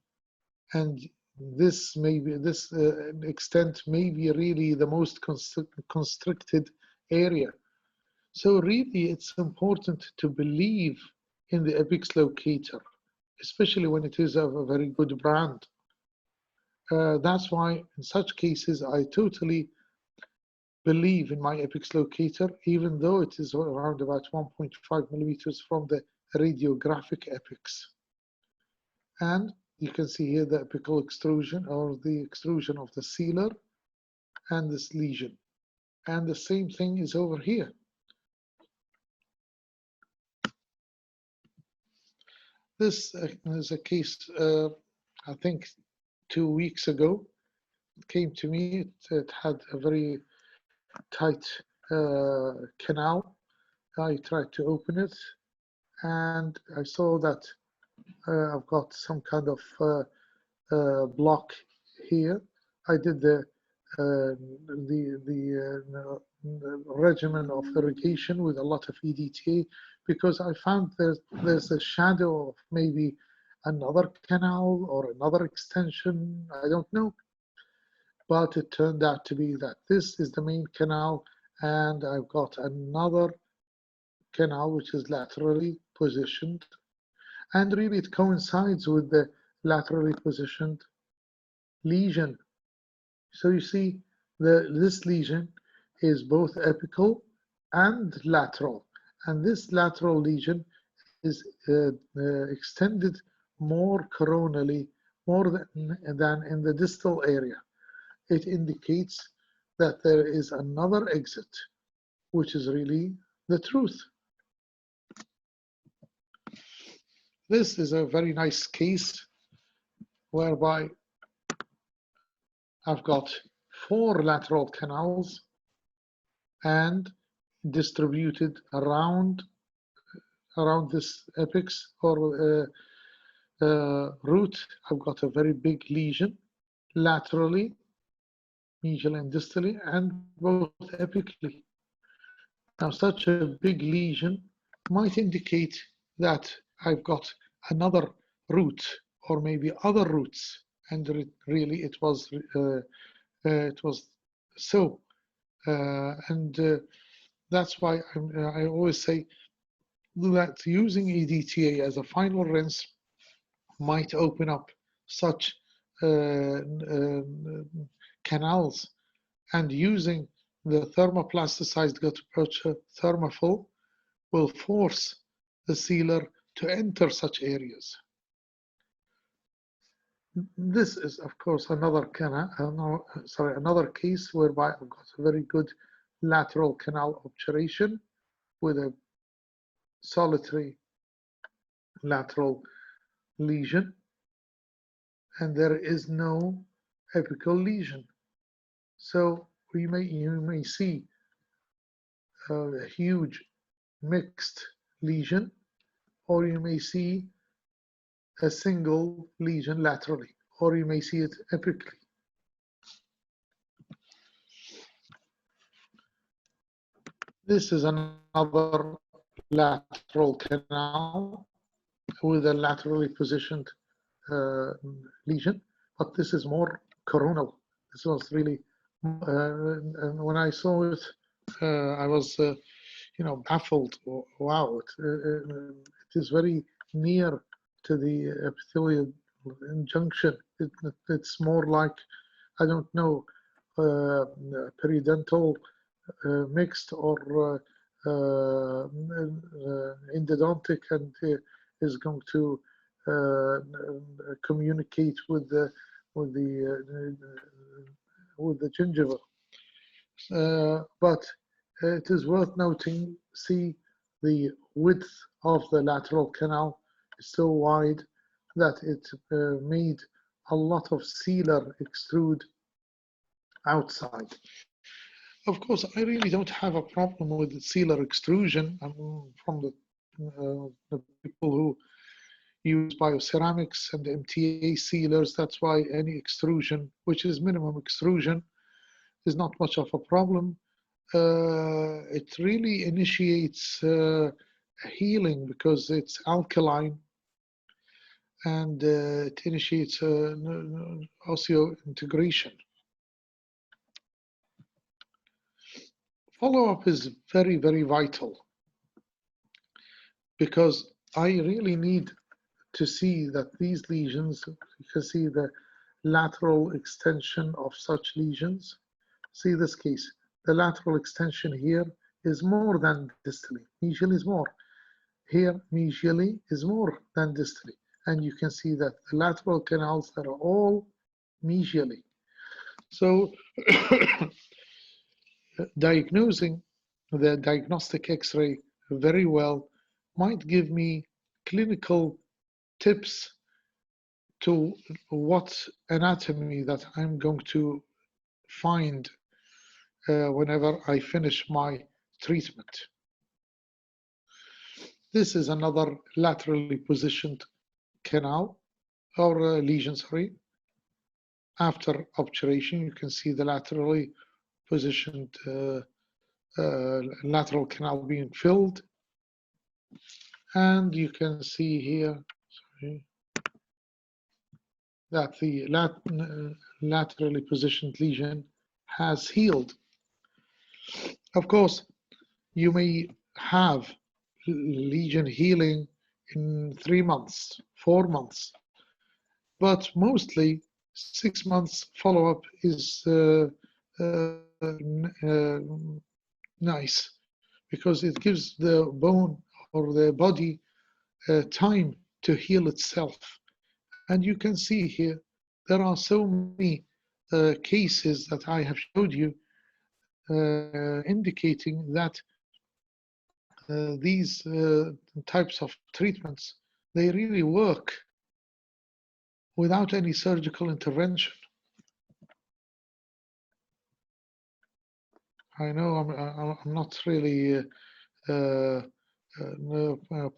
and this extent may be really the most constricted area. So really, it's important to believe in the apex locator, especially when it is of a very good brand. That's why in such cases, I totally believe in my apex locator, even though it is around about 1.5 millimeters from the radiographic apex. And you can see here the apical extrusion or the extrusion of the sealer and this lesion. And the same thing is over here. This is a case, I think 2 weeks ago. It came to me. It had a very tight canal. I tried to open it, and I saw that I've got some kind of block here. I did the regimen of irrigation with a lot of EDTA, because I found there's a shadow of maybe another canal or another extension. I don't know. But it turned out to be that this is the main canal, and I've got another canal which is laterally positioned. And really it coincides with the laterally positioned lesion. So you see, this lesion is both apical and lateral. And this lateral lesion is extended more coronally, more than in the distal area. It indicates that there is another exit, which is really the truth. This is a very nice case whereby I've got 4 lateral canals and distributed around this apex or root, I've got a very big lesion laterally, medially and distally, and both apically. Now, such a big lesion might indicate that I've got another root or maybe other roots, and really it was so, and that's why I always say that using EDTA as a final rinse might open up such canals, and using the thermoplasticized gutta-percha thermofill will force the sealer to enter such areas. This is, of course, another case whereby I've got a very good lateral canal obturation with a solitary lateral lesion, and there is no apical lesion. So you may see a huge mixed lesion, or you may see a single lesion laterally, or you may see it apically. This is another lateral canal with a laterally positioned lesion, but this is more coronal. This was really, and when I saw it, I was, baffled. Wow, it is very near to the epithelial junction. It's more like, I don't know, periodontal mixed or endodontic, and is going to communicate with the gingiva. But it is worth noting, see the width of the lateral canal is so wide that it made a lot of sealer extrude outside. Of course, I really don't have a problem with the sealer extrusion. From the people who use bioceramics and MTA sealers, that's why any extrusion, which is minimum extrusion, is not much of a problem. It really initiates healing because it's alkaline, and it initiates osseointegration. Follow-up is very, very vital, because I really need to see that these lesions, you can see the lateral extension of such lesions. See this case, the lateral extension here is more than distally. Medially is more. Here, medially is more than distally. And you can see that the lateral canals are all medially. So diagnosing the diagnostic X-ray very well might give me clinical tips to what anatomy that I'm going to find whenever I finish my treatment. This is another laterally positioned canal, or lesion, sorry. After obturation, you can see the laterally positioned lateral canal being filled. And you can see here, sorry, that the laterally positioned lesion has healed. Of course, you may have lesion healing in 3 months, 4 months, but mostly 6 months follow-up is nice, because it gives the bone or the body time to heal itself. And you can see here, there are so many cases that I have showed you indicating that these types of treatments, they really work without any surgical intervention. I know I'm not really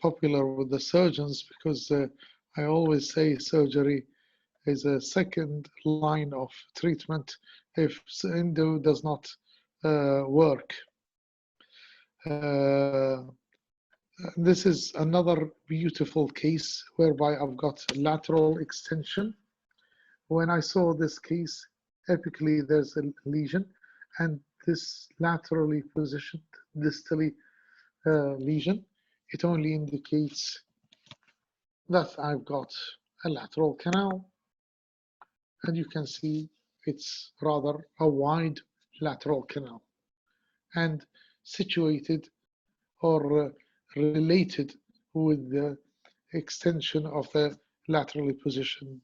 popular with the surgeons, because I always say surgery is a second line of treatment if endo does not work. This is another beautiful case whereby I've got lateral extension. When I saw this case, epically there's a lesion, and this laterally positioned distally lesion, it only indicates that I've got a lateral canal, and you can see it's rather a wide lateral canal and situated or related with the extension of the laterally positioned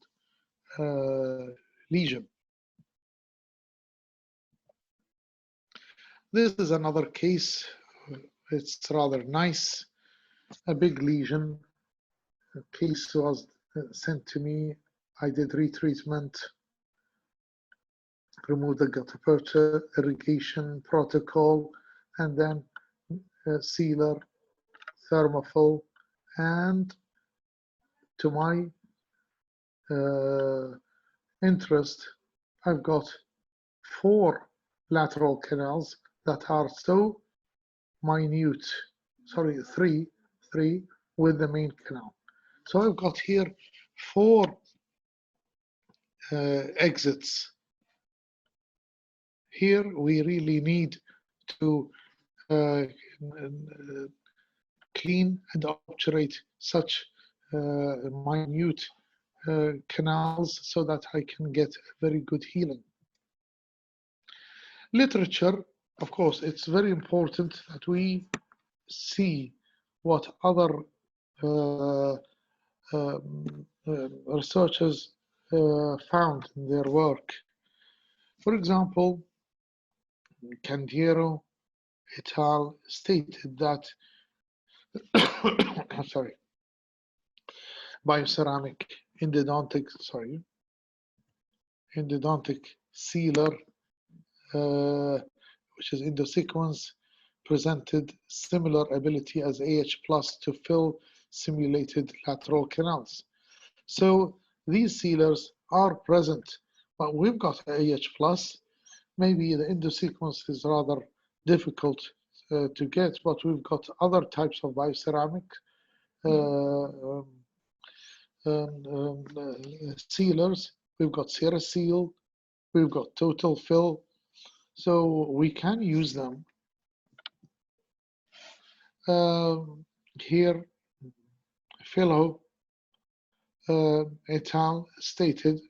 lesion. This is another case. It's rather nice. A big lesion. A case was sent to me. I did retreatment, removed the gutta-percha, irrigation protocol, and then sealer, thermofill, and to my interest, I've got 4 lateral canals that are so minute, sorry, three with the main canal. So I've got here 4 exits. Here we really need to clean and obturate such minute canals so that I can get a very good healing. Literature, of course, it's very important that we see what other researchers found in their work. For example, Candiero et al. Stated that sorry, bioceramic endodontic sealer, which is endosequence, presented similar ability as AH+ to fill simulated lateral canals. So these sealers are present, but we've got AH+. Maybe the endosequence is rather difficult to get, but we've got other types of bioceramic sealers. We've got Ceraseal, we've got Total Fill, so we can use them. Here, Philo et al. Stated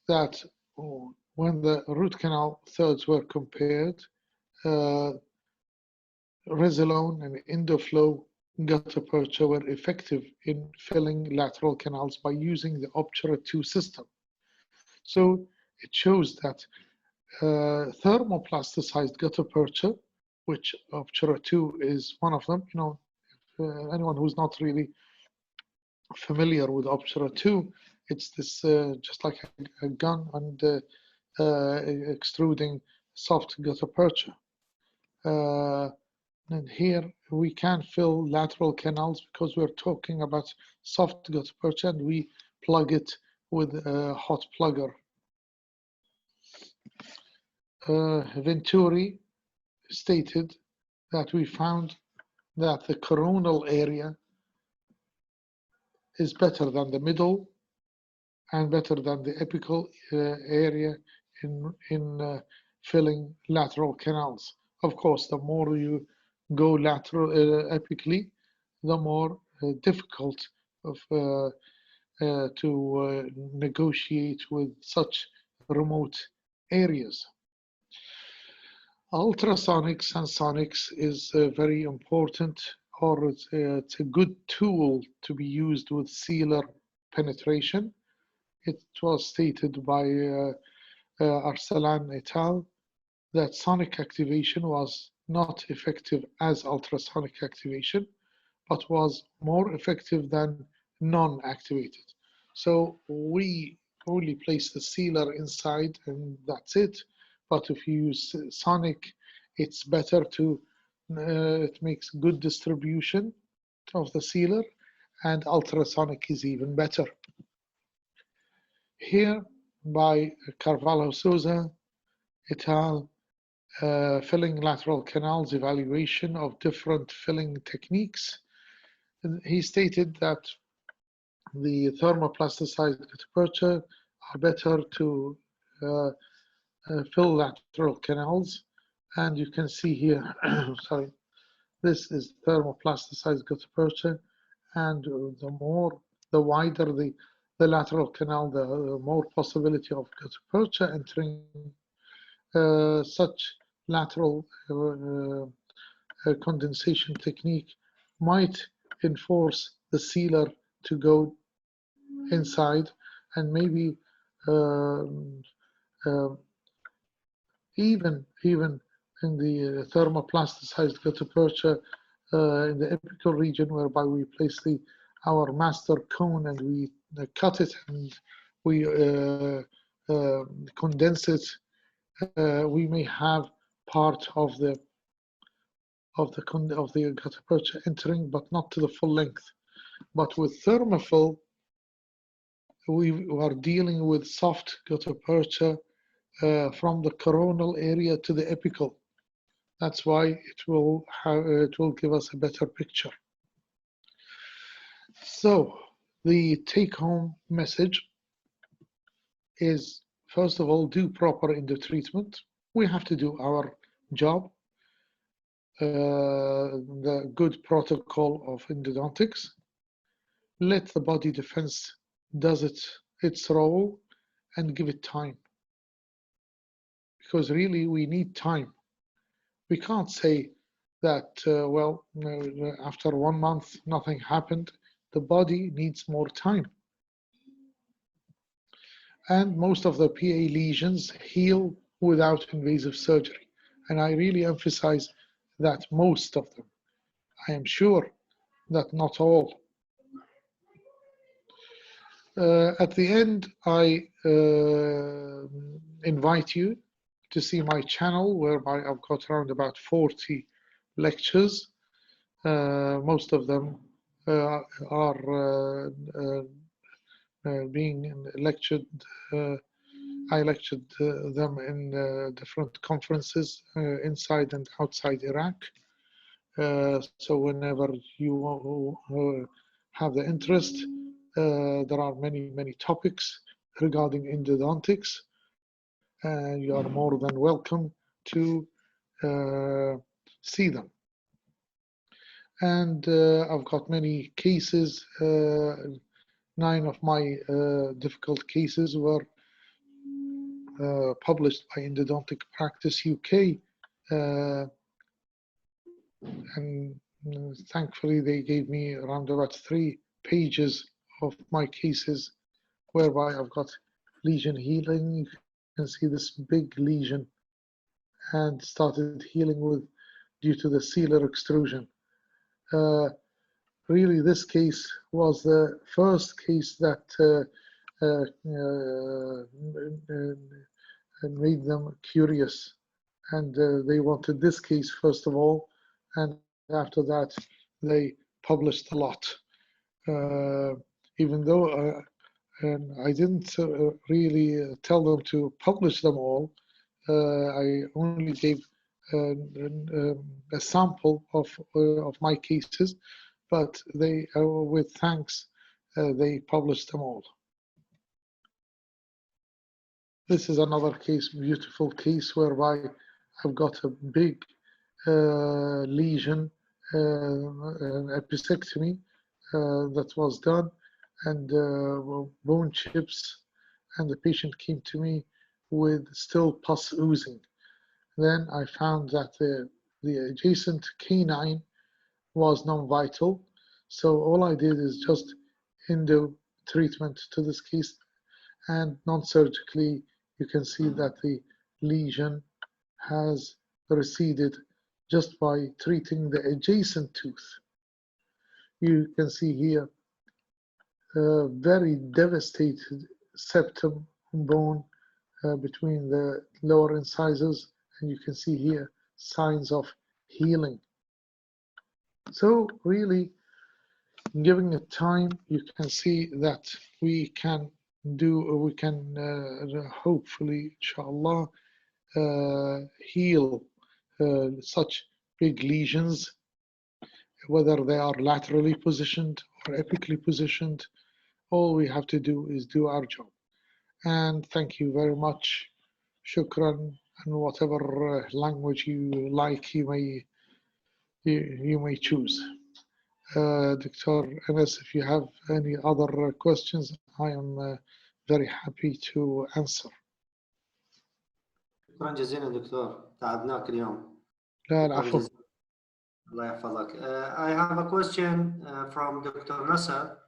that when the root canal thirds were compared, Resilone and Endoflow gutta-percha were effective in filling lateral canals by using the Obtura 2 system. So it shows that thermoplasticized gutta-percha, which Obtura 2 is one of them. You know, anyone who's not really familiar with Obtura 2, it's this just like a gun and extruding soft gutta-percha. And here we can fill lateral canals because we're talking about soft gutta-percha, and we plug it with a hot plugger. Venturi stated that we found that the coronal area is better than the middle and better than the apical area in filling lateral canals. Of course, the more you go lateral apically, the more difficult to negotiate with such remote areas. Ultrasonics and sonics is very important, or it's a good tool to be used with sealer penetration. It was stated by Arsalan et al. That sonic activation was not effective as ultrasonic activation, but was more effective than non-activated. So we only place the sealer inside and that's it. But if you use sonic, it's better to, it makes good distribution of the sealer, and ultrasonic is even better. Here by Carvalho Souza et al. Filling lateral canals, evaluation of different filling techniques. And he stated that the thermoplasticized gutta-percha are better to fill lateral canals. And you can see here, sorry, this is thermoplasticized gutta-percha, and the wider the lateral canal, the more possibility of gutta-percha entering. Such lateral condensation technique might enforce the sealer to go inside, and maybe even in the thermoplasticized gutta-percha in the apical region, whereby we place our master cone and we cut it and we condense it. We may have part of the gutta-percha entering, but not to the full length. But with thermofill, we are dealing with soft gutta-percha from the coronal area to the apical. That's why it will give us a better picture. So the take-home message is, first of all, do proper endotreatment. We have to do our job. The good protocol of endodontics. Let the body defense does its role and give it time. Because really we need time. We can't say that, well, after 1 month, nothing happened. The body needs more time. And most of the PA lesions heal without invasive surgery. And I really emphasize that most of them. I am sure that not all. At the end, I invite you to see my channel, whereby I've got around about 40 lectures. Most of them are being lectured. I lectured them in different conferences inside and outside Iraq. So whenever you have the interest, there are many topics regarding endodontics, and you are more than welcome to see them. And I've got many cases. 9 of my difficult cases were published by Endodontic Practice UK, and thankfully they gave me around about 3 pages of my cases, whereby I've got lesion healing. You can see this big lesion and started healing due to the sealer extrusion. Really, this case was the first case that made them curious, and they wanted this case first of all, and after that they published a lot. Even though I didn't really tell them to publish them all, I only gave a sample of my cases, but they, with thanks, they published them all. This is another case, beautiful case, whereby I've got a big lesion, an episectomy that was done, and bone chips, and the patient came to me with still pus oozing. Then I found that the adjacent canine was non-vital, so all I did is just endo treatment to this case, and non-surgically you can see that the lesion has receded just by treating the adjacent tooth. You can see here a very devastated septum bone between the lower incisors, and you can see here signs of healing. So really, giving it time, you can see that we can hopefully, inshallah, heal such big lesions, whether they are laterally positioned or apically positioned. All we have to do is do our job. And thank you very much. Shukran, and whatever language you like, you may choose. Dr. Enes, if you have any other questions, I am very happy to answer. شكرا جزيلا دكتور، تعبناك اليوم. لا العفو. الله يحفظك. I have a question from Dr. Nasser.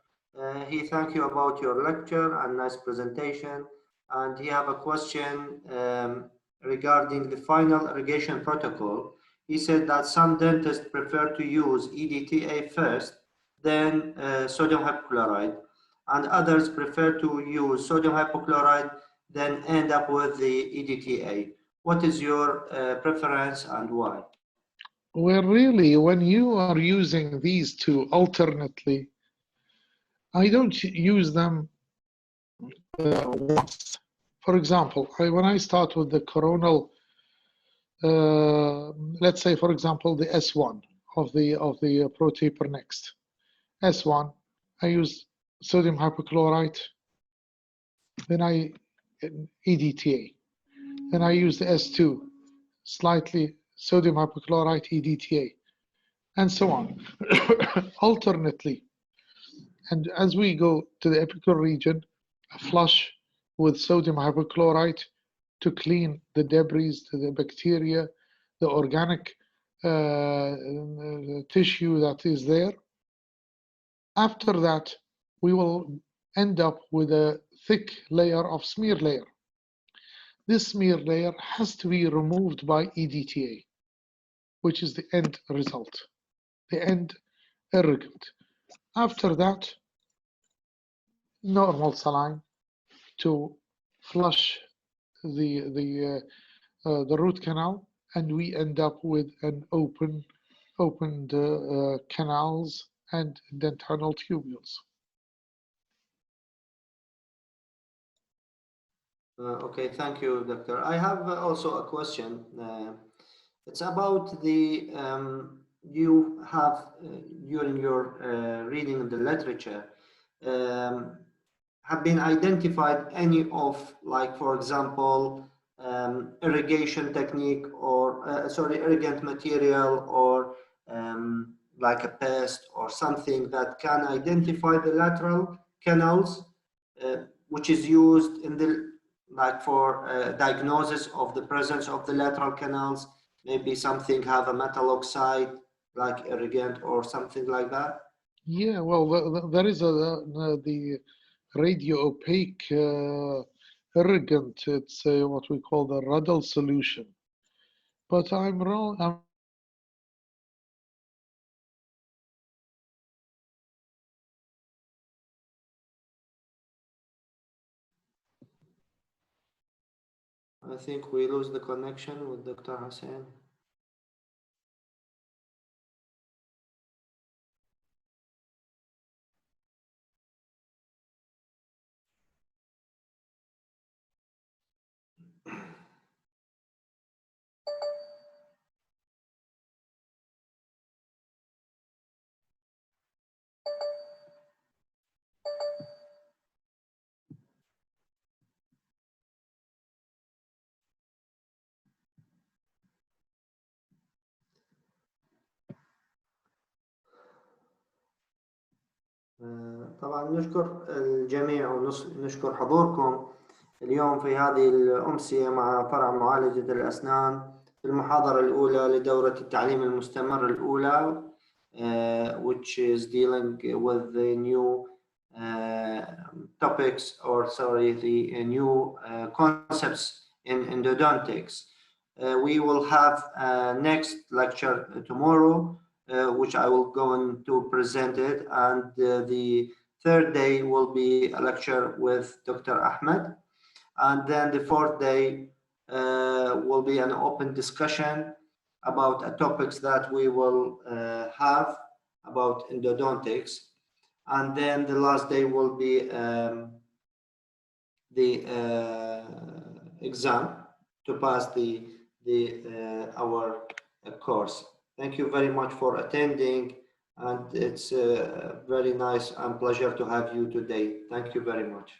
He thank you about your lecture and nice presentation, and he have a question regarding the final irrigation protocol. He said that some dentists prefer to use EDTA first, then sodium hypochlorite, and others prefer to use sodium hypochlorite, then end up with the EDTA. What is your preference and why? Well, really, when you are using these two alternately, I don't use them once. For example, when I start with the coronal, let's say, for example, the S1 of the ProTaper Next. S1, I use sodium hypochlorite, then I EDTA. Then I use the S2, slightly sodium hypochlorite, EDTA, and so on, alternately. And as we go to the apical region, a flush with sodium hypochlorite to clean the debris, the bacteria, the organic tissue that is there. After that, we will end up with a thick layer of smear layer. This smear layer has to be removed by EDTA, which is the end result, the end irrigant. After that, normal saline to flush the root canal, and we end up with an opened canals and dentinal tubules. Okay, thank you, Doctor. I have also a question. It's about the, you have, during your reading of the literature, have been identified any of, like, for example, irrigation technique or, irrigant material or like a pest or something that can identify the lateral canals, which is used in the, like for diagnosis of the presence of the lateral canals, maybe something have a metal oxide like irrigant or something like that? Yeah, well, there is the radio opaque irrigant. It's what we call the Ruddle solution. But I'm wrong. I think we lose the connection with Dr. Hussein. طبعا نشكر الجميع ونشكر حضوركم اليوم في هذه الأمسية مع فرع معالجة الأسنان في المحاضرة الأولى لدورة التعليم المستمر الأولى, which is dealing with the new topics, or sorry, the new concepts in endodontics. We will have next lecture tomorrow, which I will go on to present it, and the third day will be a lecture with Dr. Ahmed, and then the fourth day will be an open discussion about topics that we will have about endodontics. and then the last day will be the exam to pass our course. Thank you very much for attending, and it's very nice and pleasure to have you today. Thank you very much.